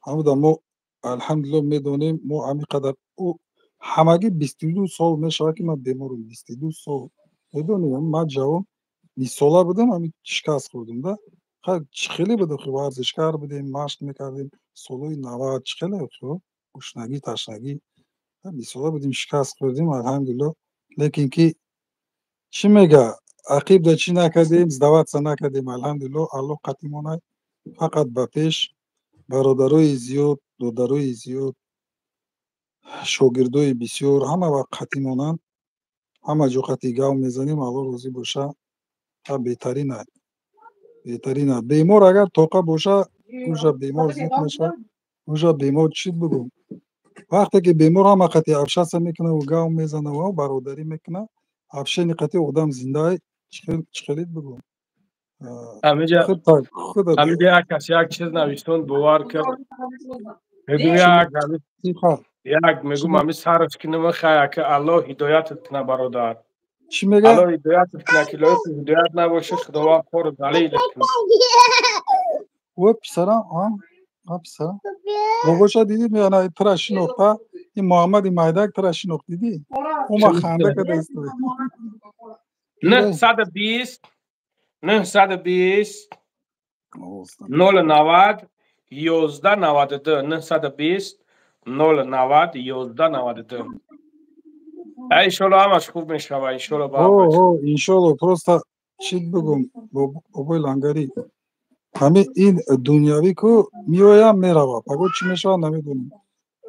همون در ما الحمدلله میدونیم ما همین قدر او همگی 22 سال میشه که من بیمارم 22 سال میدونیم من جوان 20 ساله بودم همین شکست خوردم ده خیلی بوده خب ورزشکار بودیم مشق میکردیم سالای 90 خیلی خوب گشنگی تشنگی 20 ساله بودیم شکست خوردیم الحمدلله لیکن که چی میگه عقیب در چی نکردیم دعوت سا نکردیم الحمدلله الله قطیمانه فقط به پیش برادرای زیاد دادرای زیاد شاگردای بسیار همه وقت قطیمانند همه جا قطعی گاو میزنیم الله روزی باشه بهترینه بهترینه بیمار اگر طاقه باشه اوجا بیمار زیاد میشه اوجا بیمار چی بگم وقتی که بیمار همه قطعی افشا میکنه و گاو میزنه و برادری میکنه افشین قطعی آدم زنده چخیلید بگم همینجا خود همینجا یک کسی یک چیز نوشتون باور کرد میگم چی خواهد یک میگم همین سرش که نمیخواه که الله هدایتت کنه برادر چی میگه؟ الله هدایتت کنه که لایت هدایت نباشه خداوند خور دلیلت کنه و پسرم پسرم باباشا دیدی میانه ترا شناخته این محمد مایدک ترا شناخت دیدی او ما خنده کده ایستوی 920 920 090 11 92 920 090 11 92 ایشالا همش خوب میشه و ایشالا به امر خدا انشالله просто چیت بگم بابای لنگری همه این دنیاوی که میایم میروه پگو چی میشه نمیدونیم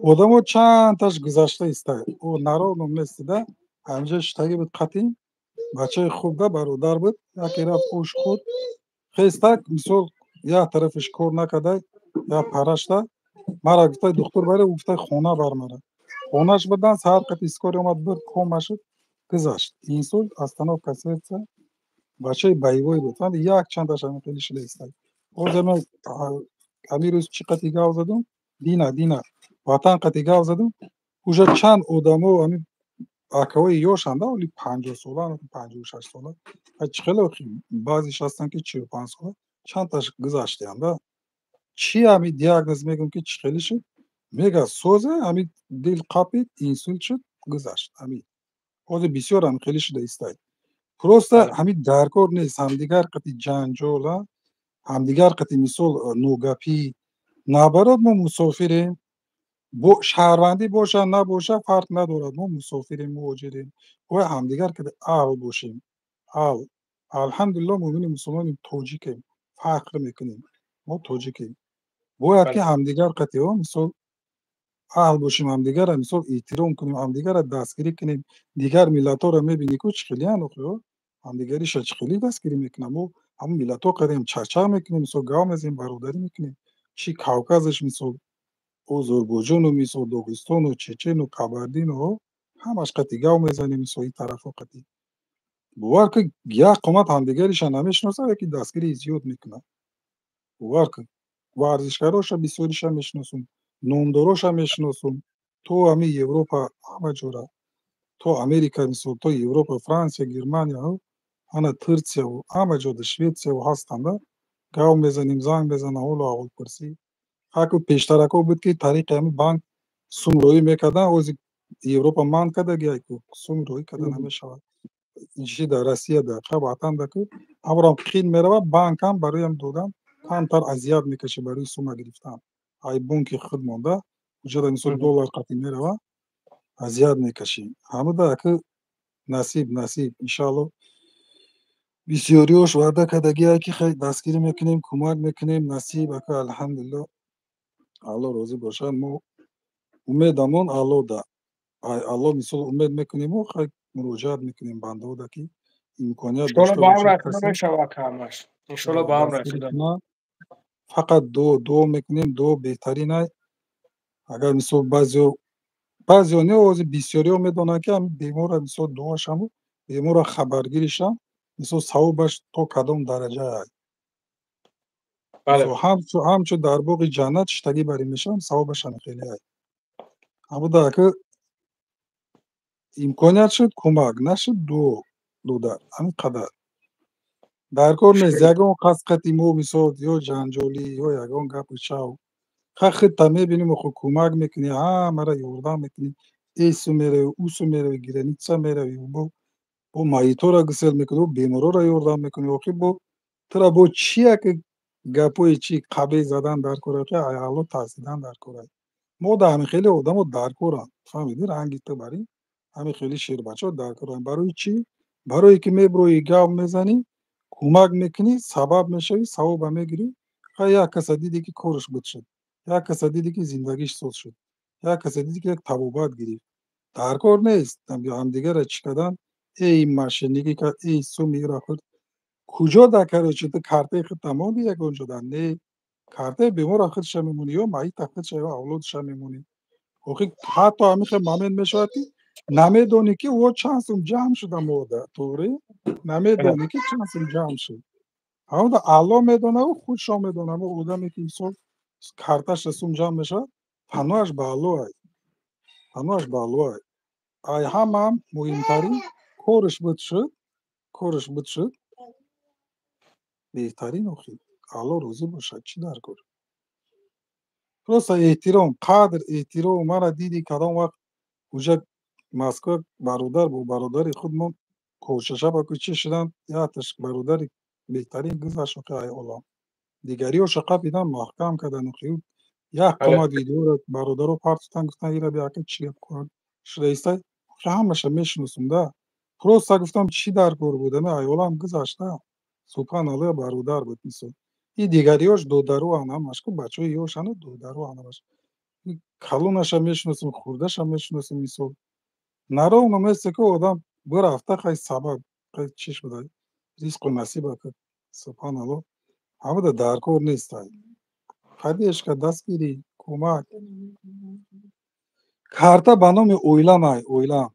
آدمو چند تاش گذشته ایسته او نرو نمیستیده همجا شتاگی بود قطیم بچه خوب ده برادر بود یکی رفت اوش خود خیستک مثال یا طرفش کار نکده یا پرشته مرا گفته دکتر بره گفته خونه برمره خونهش بدن ساعت قط اسکاری اومد بر کومه شد گذشت اینسول остановка сердца بچه بایوی بود ولی یک چندش هم خیلی شده ایستاد او زمان همین روز چی قطعی گاو زدم دینا وطن قطعی گاو زدم اوجا چند آدمو همین اکوی یوشنده ولی 50 ساله 56 ساله خیلی بعضیش هستن که 45 ساله چند تاش گذشته هم چی همین دیاگنوز میگم که چی خیلی شد میگه سوزه همین دل قاپید اینسول شد گذشت همین اوز بسیار هم خیلی شده ایستاد پروسته همین درکار نیست همدیگر قطعی جنجاله همدیگر قطعی مثال نوگپی نبرد ما مسافریم شهروندی باشه نباشه فرق ندارد ما مسافریم مهاجریم و همدیگر که اهل باشیم اهل الحمدلله مؤمن مسلمان توجیکیم فخر میکنیم ما توجیکیم باید که همدیگر قطعی ها مثال اهل باشیم همدیگه را مثال احترام کنیم، همدیگه را دستگیری کنیم. دیگر ملت ها را میبینی که چخیلی هنو همدیگری شا چخیلی دستگیری میکنم و همون ملت ها قدیم چرچه میکنیم، مثال گاو میزیم، برادری میکنیم. چی کاوکازش مثال آذربایجان و مثال داغستان و چچن و کابردین و همش قطعی گاو میزنیم، مثال این طرف ها قطعی باور که یک قومت همدیگریش نمیشناسه یکی دستگیری زیاد میکنه. باور که ورزشکاراش بسیاریش میشناسم، نامداراش میشناسم. تو همین اروپا همه جوره، تو امریکا مثل تو اروپا، فرانسه، گرمانیا ها، انا ترکیه و همه جا در شویتسیا و هستند. گاو میزنیم، زنگ بزنه اول اول پرسی. هاکو پیشترکو بود که طریق همین بانک سومرویی میکردن، از اروپا مان کده گیای که سومرویی کده نمیشود. اینجی در روسیه در قبعتن دکه ابرام خیل میره بانک هم برای هم دادن کمتر اذیت میکشه برای سوم گرفتن. ای بانک خود مونده وجود مثل دلار قطعی میره اذیت میکشیم. همه دکه نصیب انشالله بسیاریوش وعده کدگی که خیلی دستگیری میکنیم، کمک میکنیم، نصیب اکه الحمدلله الله روزی باشه. ما امیدمون الله ده الله مثل امید میکنیم و خیلی مراجعت میکنیم بنده ها که امکانیت انشالله داشته با هم باشید رسیده کسی بشه همش. انشالله با هم دستگیری رسیده. کنه. فقط دو میکنیم، دو بهترینه. اگر مثل بعضی نه از بسیاری ها میدونن که هم بیمار مثل دوش هم بیمار خبرگیریش هم مثل ثوابش تا کدام درجه های مثل همچون در باغ جنت شتگی بری میشن ثوابش هم خیلی های. اما در که امکانیت شد کمک نشد دو در همین قدر در کار نیست. یکان قسقتی مو میساد یا جنجالی یا یکان گپ چاو خود تا میبینیم خود کمک میکنی، مرا یوردن میکنی، ایسو میره اوسو میره گیره نیچه میره با مایتو را گسل میکنی و بیمارو را یوردن میکنی و خیلی با ترا با چیه که گپوی چی قبی زدن در کاره که ایالو تحصیدن در کاره ما در همین خیلی آدم رو در کارن فهمیدی رنگی تو بری همین خیلی شیر بچه ها در کارن. برای چی؟ برای که میبروی گاو میزنی کمک میکنی سبب میشوی ثواب میگیری. یک کس دیدی که کارش بود شد، یک کس دیدی که زندگیش سوز شد، یک کس دیدی که یک تبوبات گرفت. در کار نیست هم دیگه را چی کردن ای ماشینیگی که ای سو میگره خود کجا دکره چه تو کارته خود تمام یک اونجا دن نه کارته بیمار خودش میمونی یا مایی خودش یا اولادش میمونی. آخه حتی همیشه مامن میشود که نمیدونی که او چانسم جمع شده موده طوری نمیدونی که چانسم جمع شد. همون دا الله میدونه و خودش میدونه. و آدمی که اینسان کارتش رسوم جمع میشه تنهاش به الله های تنهاش به الله های ای هم مهمترین کارش بود شد بهترین اخی الله روزی باشه چی در کار پس احترام قدر احترام مرا دیدی کدام وقت اوجا مسکو برادر با برادر خودمون کوشش با چی شدن یا تش برادر بهترین گذاشت که ای الله دیگری و شقا بیدن محکم کردن خیلی یک کمد ویدیو رو برادر رو پارتستان گفتن ایره بیا که چی کن شده که همشه میشناسم ده پروستا گفتم چی در کار بودم ایولا هم گذاشته سبحان الله برادر بود میسون این دیگریاش دو درو هم مشکل بچه یوش هم دو درو هم باشه کلونش هم میشناسم خوردش هم میشناسم میسون نرا اونو مثل که آدم برفته خیلی سبب خیلی چیش بوده ریسک و نصیب کرد سبحان الله همه در کار نیست خیلیش که دست گیری کمک کارتا به نام اویلان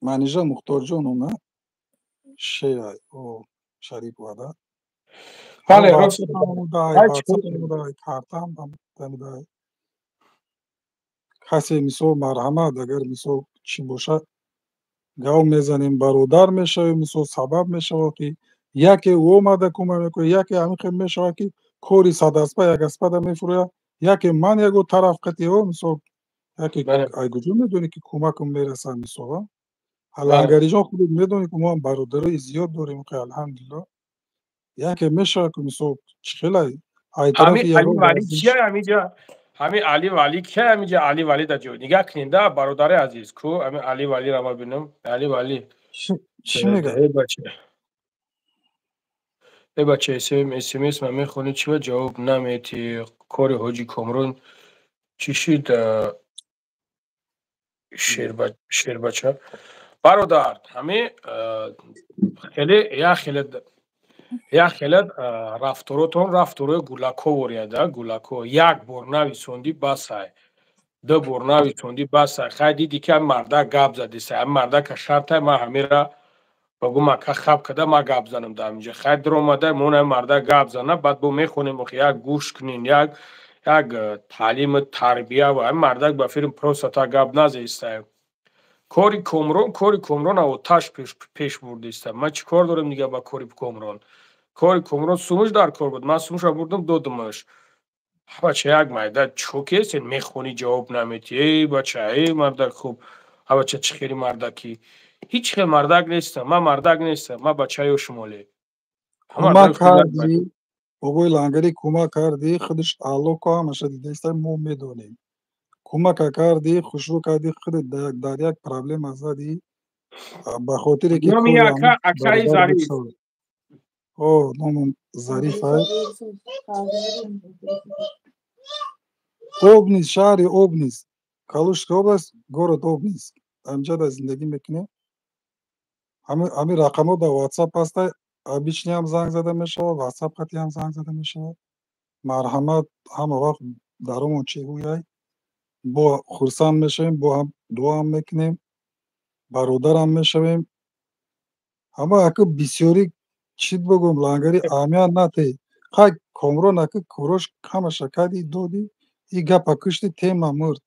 منیجا مختار جان اومه شیعه او شریف واده بله حادثه راست نموده کارتا هم نموده کسی میسو مرحمت اگر میسو چی باشه گاو میزنیم برادر میشه میسو سبب میشه که یکی او اومده کمه میکنه یکی همین خیلی میشه که کوری صد اسپا یک اسپا میفروه یکی من یکو طرف قطعی او میسو یکی ایگو میدونی که کمکم میرسه میسو لنگری جان خودت میدونی که ما هم برادرای زیاد داریم که الحمدلله یکی میشه که میسو چخیله ای طرف همین علی یگو ولی ورزش کیه همینجا همین علی ولی که همینجا علی ولی دا جو نگاه کنین دا برادر عزیز کو همین علی ولی را ما ببینم علی ولی چی میگه ای بچه اسمس من میخونی چی و جواب نمیتی کار حاجی کامرون چی شد شیربچه برادر همه خیلی رفتاراتون رفتارای گولاکو وریده گولاکو یک بار نویسوندی بسای دو بار نویسوندی بسای خیلی دیدی که مرده گپ زدی سای مرده که شرطه ما همه را بگو ما که خواب کده ما گپ زنم در اینجا خیلی در اومده مونه مرده گپ زنه بعد بو میخونیم یک گوش کنین یک تعلیم تربیه و هم مرده به فیلم پروستا گپ نزیسته کاری کمران آتش پیش برده است من چی کار دارم دیگه با کاری کمران سومش در کار بود من سومش را بردم دادمش بچه یک مایده چوکی است میخونی جواب نمیدی ای بچه ای مردک خوب بچه چی خیلی مردکی هیچ خیلی مردک نیستم من مردک نیستم من بچه های شمالی کمک کردی بابای لنگری کمک کردی خودش آلوکا همشه دیده است ما میدونیم کمک کردی خوشرو کردی خودت در یک پرابلم زدی به خاطر که نامی کور اکای ظریف اوه نام ظریف های آب نیست شهر آب نیست کالوشک область город آب نیست همجا در زندگی میکنه همین رقم ها در واتساپ هست بیشنی هم زنگ زده میشه واتساپ خطی هم زنگ زده میشه مرحمت همه وقت درمون چی گویای با خورسان میشویم با هم دعا هم میکنیم برادر هم میشویم اما اکو بسیاری چید بگم لنگری آمیان نتی خواهی کامرون اکو کروش همه شکردی دودی ای گپ کشتی تیما مرد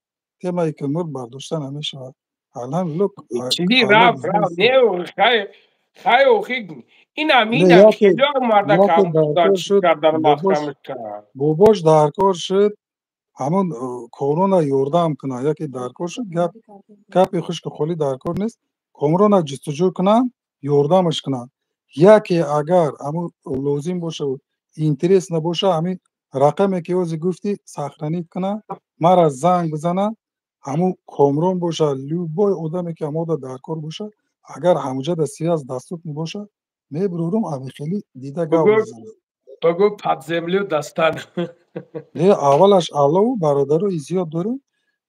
تیما ای که مرد برداشتن همه شود الان لوک چیزی رفت نه خیلی اوخی این امینه خیلی مرده کردن محکمش کرد باباش درکار شد همون کرونا یوردام کنه یکی درکار شد گپی خوش که خالی درکار نیست کرونا جستجو کنن یوردامش کنن یکی اگر همون لازم باشه و اینترس نباشه همین رقمی که اوزی گفتی سخرانی کنه مرا زنگ بزنه همون کامرون باشه لوبای آدمی که همو درکار باشه اگر همونجا در سیاز دستوت نباشه میبرورم همین خیلی دیده گاو بزنه بگو پدزملی و دستن اولش الله و برادر و زیاد داره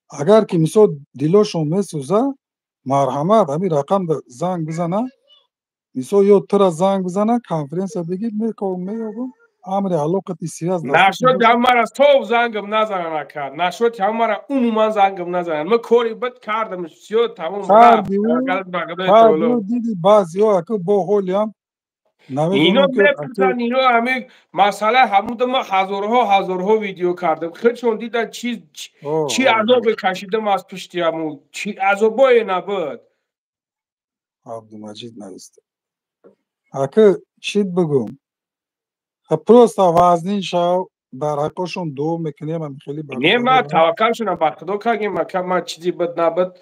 اگر که مثال دیلاشون میسوزه مرحمت همین رقم زنگ بزنه مثال یا تر زنگ بزنه کنفرانس بگید میگم امر علاقتی سیاست نشد همه از تو زنگم نزنن کرد نشد همه را عموما زنگم نزنن من کاری بد کردم سیاد تمام رفت دیدی بعضی ها که با حالی هم اینو بپرسن اینو همه مسئله همون ما هزارها ویدیو کردم خیلی چون دیدن چی عذاب کشیدم از پشتی همون چی عذابای نبود عبدالمجید نویسته اکه چید بگم پروستا وزنین شو در حقشون دو میکنیم هم خیلی نه ما توکل شدم بر خدا کردیم ما چیزی بد نبود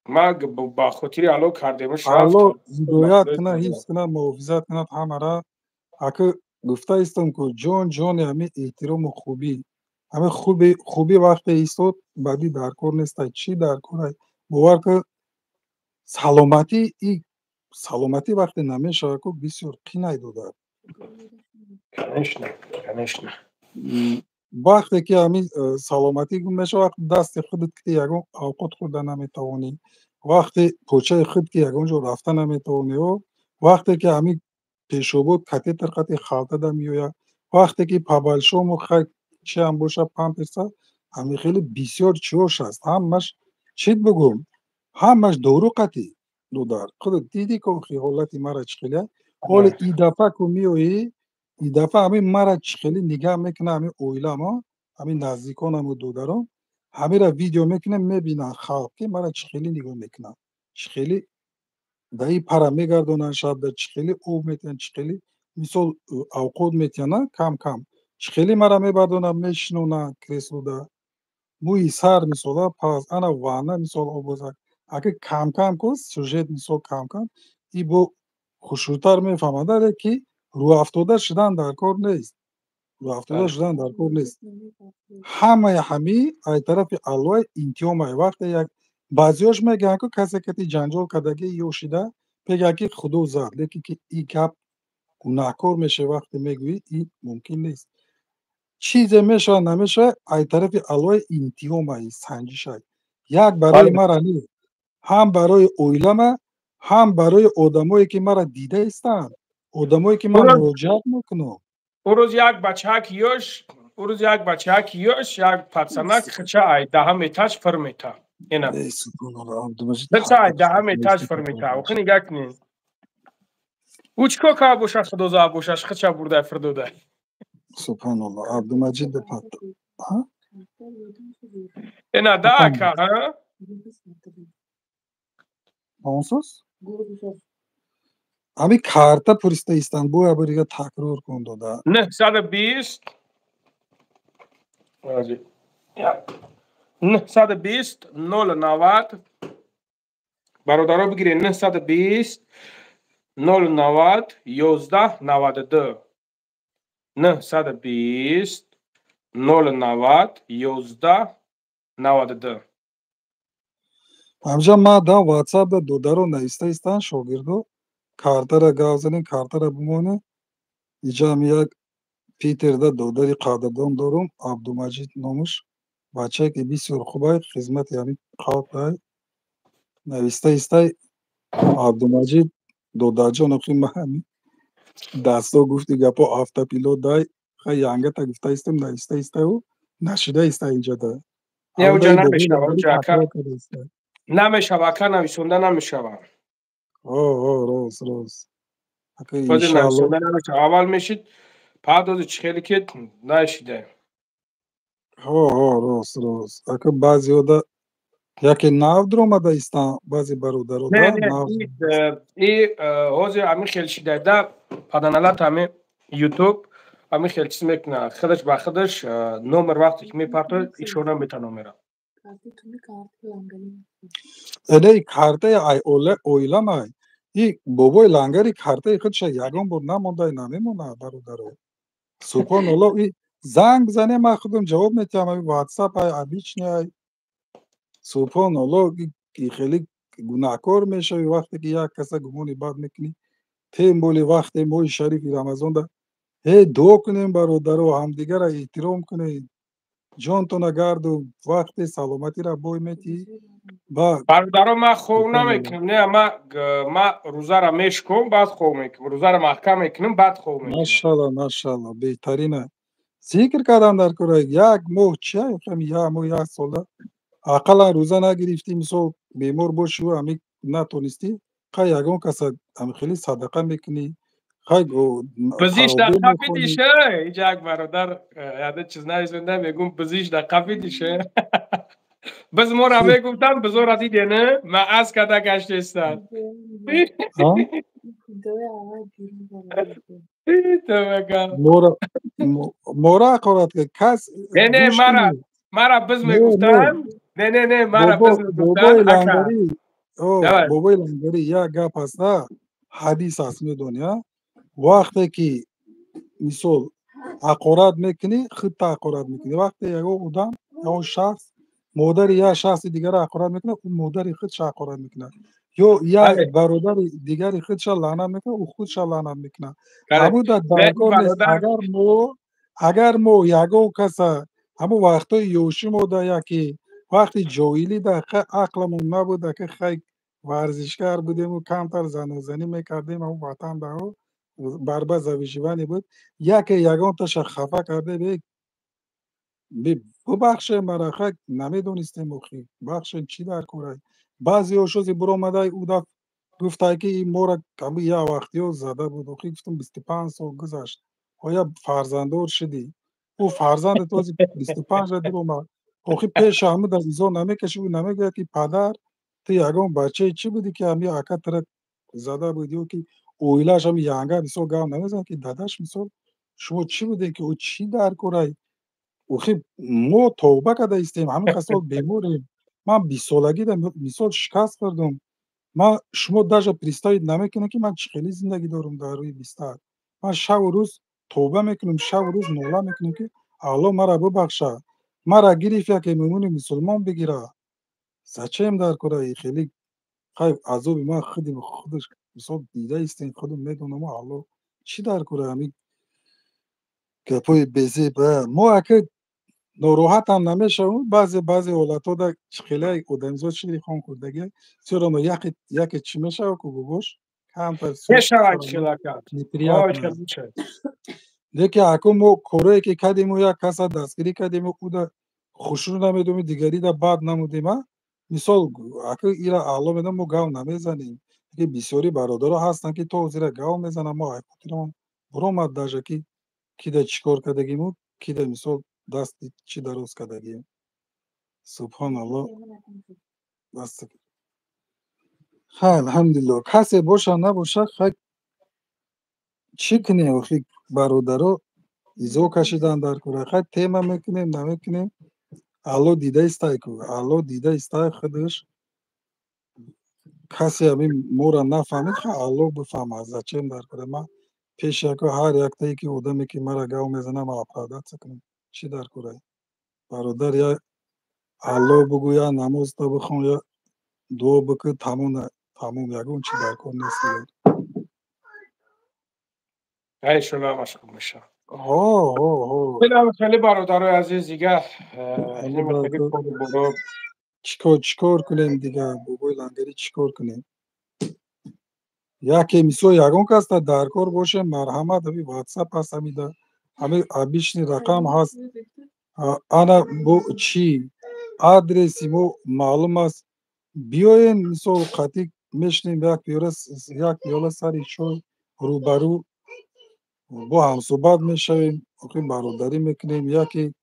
ما با خاطر علو کردیمش رفت الله هدایت کنه حفظ کنه محافظت کنه همه را اکه گفته ایستم که جان همه احترام و خوبی همه خوبی وقت ایستاد بعدی درکار نیست چی درکار باور که سلامتی وقتی نمیشه که بسیار قینای داده کنشنه وقتی که همین سلامتی گم میشه وقت دست خودت که یکون اوقات خود نمیتوانی وقتی پوچه خود که یکون جو رفته نمیتوانی و وقتی که همین پیشوبود کاتتر خطی خالته دمیویا وقتی که پابلشوم و خیلی چی هم باشه پامپرسا همین خیلی بسیار چوش است همش چید بگم همش دورو قطی دودار خودت دیدی که خیالتی مرا چخیله حال ای دفعه که میویی این دفعه همین مرا خیلی نگاه میکنه همین اویلا ما همین نزدیکان هم دودارم همین را ویدیو میکنه میبینن خلق که مرا خیلی نگاه میکنه خیلی دایی پرا میگردونن شب در خیلی او میتن خیلی مثال اوقات میتنه کم خیلی مرا میبردونن میشنونن کریسلو دا موی سر مثلا پس انا وانه مثال او بزرگ اگه کم کن سوژت مثال کم ای با خوشوتر میفهمده که رو افتاده شدن در کار نیست همه ای طرف علوه انتیومه وقتی یک بعضیاش میگن که کسی که جنجال کدگی یوشیده بگه که خدا زد لیکن که این گپ گناهکار میشه وقتی میگویی این ممکن نیست چیز میشه نمیشه ای طرف علای انتیوم سنجش های یک برای مرا نه هم برای اویلم هم برای آدمایی که مرا دیده استن آدمایی که من مراجعت میکنم او روز یک یک پسنک خچه ای 10 مترش فرمیتا اینا ای سبحان الله عبدالمجید بسای 10 مترش فرمیتا او خنی گکنین اوچکو که بوشش خدوزا بوشش خچه برده فردوده سبحان الله عبدالمجید بپت اینا دا که ها آنسوس امی کارتا پرسته استانبول ابریگا تکرار کن داده 920 920 090 برادرها بگیرین 920 090 11 92 920 090 11 92 همجا ما دا واتساپ دا دودارو نایسته استان شاگردو کارتا را گاوزنین کارتا را بمونه ایجا هم یک پیتر دا دوداری قادردان دارم عبدالمجید نامش بچه که بسیار خوبه خدمت یعنی قاد دای نویسته استه عبدالمجید دوداجان اخی محمی دستا گفتی گپا آفتا پیلو دای خیلی ینگه تا گفته استم نویسته استه و نشده استه اینجا دا نه اونجا اولای نمیشه بابی اونجا تکرار کرده استه نمیشه که نویسونده نمیشه روز اکه خود انشاءالله نویسونده نمیشه اول میشید بعد از چخیلی که نشیده روز اکه بعضی ها دا یکی ناو درو دا استان بعضی برادرو نه دا نه ناو این حوض همین خیلی شیده ده پدانالات همین یوتیوب همین خیلی چیز میکنه خودش با خودش نمر وقتی که میپرده ایشون هم میتونه میره اله کارتا ای اویلم ای ای بابای لنگری کارتا خودش یگان بود نمونده نمیمونه برادرو سبحان الله ای زنگ بزنه ما خودم جواب میتیم ای واتساپ ای ابیچنی ای سبحان الله ای خیلی گناهکار میشه وقتی که یک کس گمونی بد میکنی تیم بولی وقتی موی شریفی رمضان ده هی دعا کنیم برادرو همدیگر را احترام کنید جانتون گرد و وقتی سلامتی را بوی میتی با برادران ما خوب سبحان الله نمیکنم نه ما روزه را میشکم بعد خوب میکنم روزه را محکم میکنم بعد خوب میکنم ماشاءالله بهترینه ذکر کردم در کره یک ماه چه یک ماه یک ساله اقلا روزه نگرفتی مثل بیمار باشی و همی نتونستی خیلی یگان کس همی خیلی صدقه میکنی خیلی بزیش تراوی دقیقه میخونی پیدیشه اینجا یک برادر یاده چیز نویسونده میگم بزیش دقیقه پیدیشه بز مورا میگفتم بزور را دیده نه من از کده گشته استن تو بگم مورا قرات که کس نه نه گوش کنی مرا بز نه میگفتن نه مرا بز میگفتن بابای اکا لنگری دوست بابای لنگری یک گپ هست حدیث هست میدونیا وقتی که مثال حقارت میکنی خودت حقارت میکنی وقتی یگو آدم یا شخص مادر یا شخص دیگر حقارت میکنه اون مادر خودش حقارت میکنه یا بله برادر دیگر خودش لعنت میکنه او خودش لعنت میکنه کره همون در نه این درکار نیست برادر اگر مو یگو کس همون وقتای یوشی مودا یکی وقتی جویلی در عقلمون نبوده که خیلی ورزشکار بودیم و کمتر زن و زنی میکردیم همون وطن ده بربه زویشیوانی بود یکی یگان تاش خفه کرده ببخشه مرا خیلی نمیدونستیم مخی بخشن چی در کاره بعضی هاشوزی برو مده او دفت گفته که این مورا کمی یه وقتی ها زده بود و گفتم 25 سال گذشت آیا فرزندار شدی او فرزند توزی 25 را در اومد آخی پیش همه در ایزا نمیکشی و نمیگه که پدر تو یگان بچه چی بودی که همی اکا ترک زده بودی و که اویلاش همی ینگه بسو گام نمیزن که داداش مثال شما چی بودی که او چی در کره آخه ما توبه کرده استیم همین کسال بیماریم من 20 سالگی در مثال شکست کردم ما شما درجا پریستایید نمیکنه که من چخیلی زندگی دارم در روی بیستر من شب و روز توبه میکنم شب و روز نوله میکنم که الله مرا ببخشه مرا گرفت که میمونی مسلمان بگیره زچیم در کره خیلی خیلی عذاب ما خودش مثال دیده استیم خودم میدونم الله چی در کره همین گپای بزی به ما اگه ناراحت هم نمیشم بعضی حالتا در خیلی آدمزاد شیری خان کردگی چرا ما یک چی میشه که بگوش هم پر نشود شلاکت نیپریات آه نه شد دیگه اگه ما کاری که کردیم و یک کس دستگیری کردیم و او خوشو نمیدونیم دیگری در بعد نمودیم مثال اگه ایرا اعلا میدم ما گاو نمیزنیم که بسیاری برادرها هستن که تو زیر گاو میزنن ما ایکوتیرم برامد داشته که کی در چیکار کردگیم و کی در مثال دست چی درست کردگیم سبحان الله دست خیلی الحمدلله کسی باشه نباشه خیلی چی کنیم خیلی برادرها ایزو کشیدن در کره خیلی تیمه میکنیم نمیکنیم الله دیده استای کو الله دیده استای خودش کسی همین مورا نفهمید خیلی الله بفهمه از چیم در کره من پیش یکو هر یک تایی که آدمی که مرا گاو میزنه ما اپرادت سکنیم چی در کره برادر یا الله بگو یا نماز تا بخون یا دعا بکن تموم یکون چی در کن نیست دیگه ای شما مشکل میشه ها خیلی برادرای عزیز دیگه خیلی اینو خیلی برکت خوب برو چیکار کنیم دیگه بابای لنگری چیکار کنیم یکی میسو یگان کس در کار باشه مرحمت همی واتساپ هست همی ده همی ابیشنی رقم هست انا بو چی آدرسی مو معلوم است بیاین مثال قطعی میشنیم یک پیاله سری شوی روبرو با هم صحبت میشویم برادری میکنیم یکی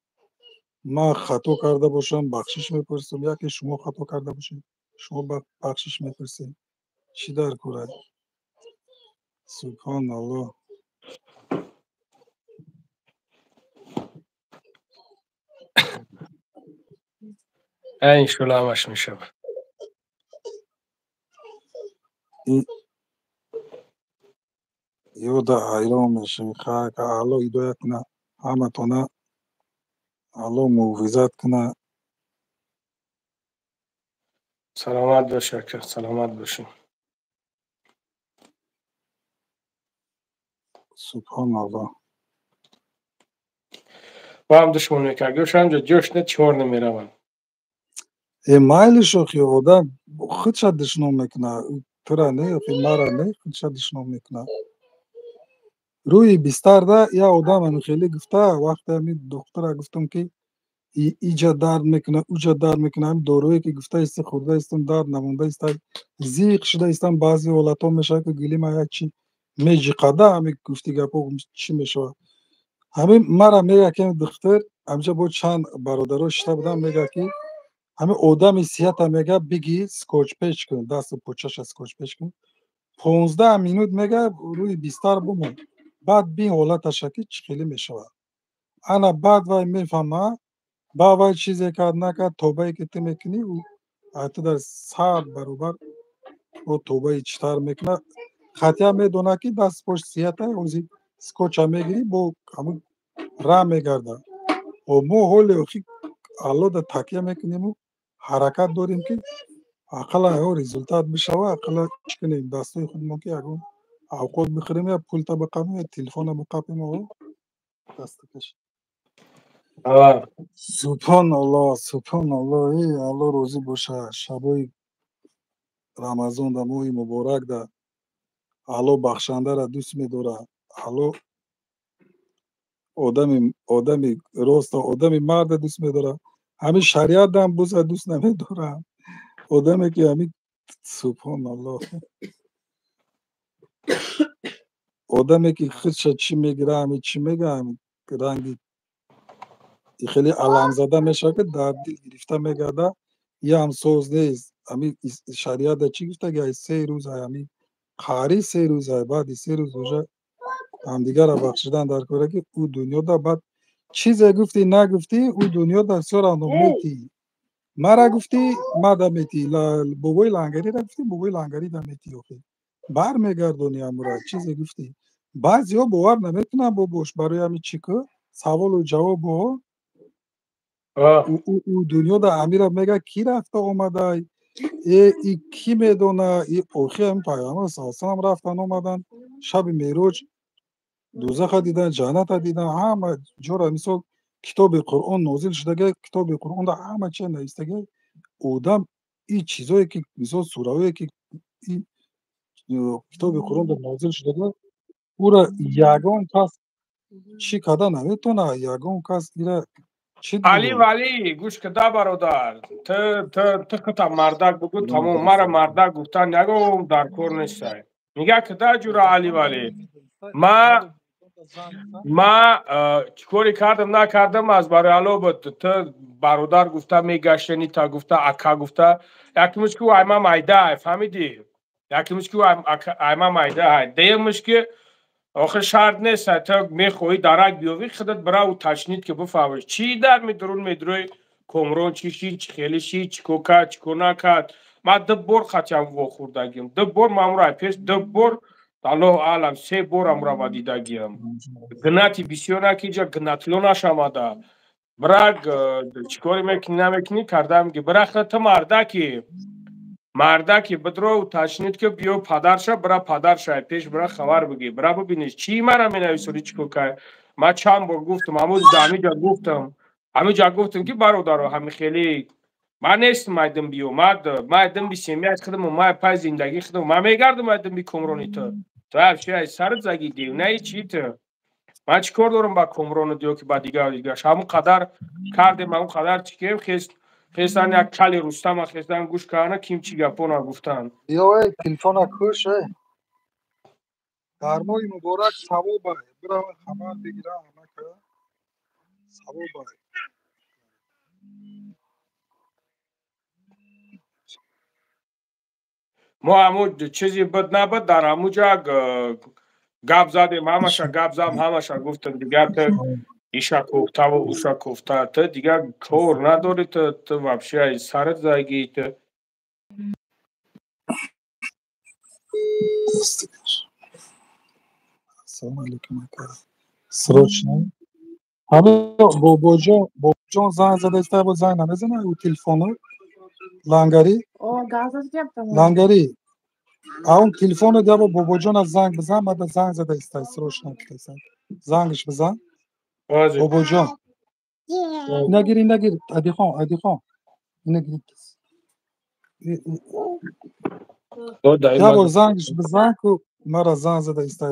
ما خطا کرده باشم بخشش میپرسیم یکی شما خطا کرده باشیم شما بخشش میپرسیم چی در کره سبحان الله این شلامش میشه این یودا حیران میشیم خیلی که الله هدایت کنه همه تونه الله موفیزت کنه سلامت باشه که سلامت باشیم سبحان الله و هم دشمن میکرد گوش همجا جوش نه چهار نمیرون مایلشو خی آدم خودش دشنام میکنه ترا نه خی مرا نه خودش دشنام میکنه روی بستر ده یا آدم انو خیلی گفته وقتی همین دکتر گفتم که ایجا درد میکنه اوجا درد میکنه هم دارویی که گفته است خورده استم درد نمونده است زیق شده استم بعضی حالت ها میشه که گلی ما چی میجی قده همین گفتی گپا چی میشه همین مرا میگه که دکتر همجا با چند برادرها شته بودم میگه که همین آدم صحت میگه بگی سکوچ پیچ کن دست پوچش اسکوچ پیچ کن 15 مینوت میگه روی بستر بمون بعد بین حالتش که چخیلی میشود انا بعد وای میفهمه با وای چیزی که نکرد توبه که تو میکنی او حتی در 100 برابر او توبه چتر میکنه خطیه میدونه که دست پشت صحت اوزی سکوچ میگیری با همون را میگرده و ما حال اخی الله در تکیه میکنیم و حرکت داریم که اقلا او ریزولتات بشوه اقلا چی کنیم دستای خودمون که اگه اوقات بخوریم یا پول تا بقیم یا تلفن بقیم و دست کش سبحان الله ای الله روزی باشه شبای رمضان در ماه مبارک در الله بخشنده را دوست میداره الله آدمی راست آدمی مرد دوست میداره همین شریعت هم دوست نمیداره آدمی که همین سبحان الله آدمی که خودش چی میگیره همین چی میگه همین رنگی خیلی علم زده میشه که در دل گرفته میگرده یه هم سوز نیست همین شریعت چی گفته که 3 روز همین قاری 3 روز بعد 3 روز روزه همدیگه را بخشیدن در کاره که او دنیا دا بعد چیزی گفتی نگفتی او دنیا دا سورا نمیتی مرا گفتی ما دا میتی بابای لنگری را گفتی بابای لنگری دا میتی اوخی بر میگردونی امورا چیزی گفتی بعضی ها باور نمیتونن باباش برای همین چی که سوال و جواب ها او دنیا دا امیر میگه کی رفته آمده ای کی میدونه ای اوخی هم پیامبر صلی الله علیه و رفتن آمدن شب معراج دوزخ دیدن جنت دیدن همه جور مثال کتاب قرآن نازل شده کتاب قرآن دا همه چی نوشته آدم این چیزایی که مثال سورهایی که این کتاب قرآن دا نازل شده او را یگان کس چی کده نمیتونه یگان کس ایره چی علی دیگه ولی گوش کده برادر تو خطا مردک بگو تمام مرا مردک گفتن نگو در کور نیسته میگه کده جورا علی ولی ما چیکاری کردم نکردم از برای علاوه تو برادر گفته میگشتنی تا گفته اکا گفته یکیمش که ایما مایده فهمیدی یکیمش که ایما مایده دیمش که آخه شرط نیست تا میخوایی درک بیاوی خودت برای او تشنید که بفهمش چی در میدروی کمرون چی خیلی چی کوکا چی کنکت ما دبور خطیم و خوردگیم دبور مامورای پیش دبور الله عالم 3 بار امرا و دیدگیم گناتی بسیار نکیجا گناتلو نشامده برای چیکاری نمیکنی کردم که برای خودت مردکی بدرو تشنید که بیو پدرشه برای پدرشه پیش برای خبر بگی برای ببینیش چی مرا می نویسوری چیکو که ما چند بار گفتم همه جا گفتم که برادر همه خیلی من نیستم مایدم بیو مایدم بی سمیت خودم ما پای زندگی خودم ما میگردم مایدم بی کمرونی تو هرچی سرت زگی دیو نه چی تو من چیکار دارم با کمرون دیو که با دیگه همون قدر کردیم همون قدر چیکیم خیستن یک کلی رستم خیستن گوش کنه کیم چی گپونا گفتن یا تلفن کوش گرمای مبارک ثواب برای خبر بگیره همه که ثواب ما همون چیزی بد نبود در همونجا گپ زدیم همشا گفتن دیگر تو ایشا کوفته و اوشا کوفته تو دیگر کور نداری تو وابشه سرت زایگی تو السلام علیکم سروچنه همه بابا زنگ زده است با زنگ نمیزنه او تلفن لنگری اون تلفن ده بابا جان از زنگ بزن بعد زنگ زده است سروچنه زنگش بزن بابا جان نگیر ادی خان نگیر یه بار زنگش بزن که مرا زنگ زده است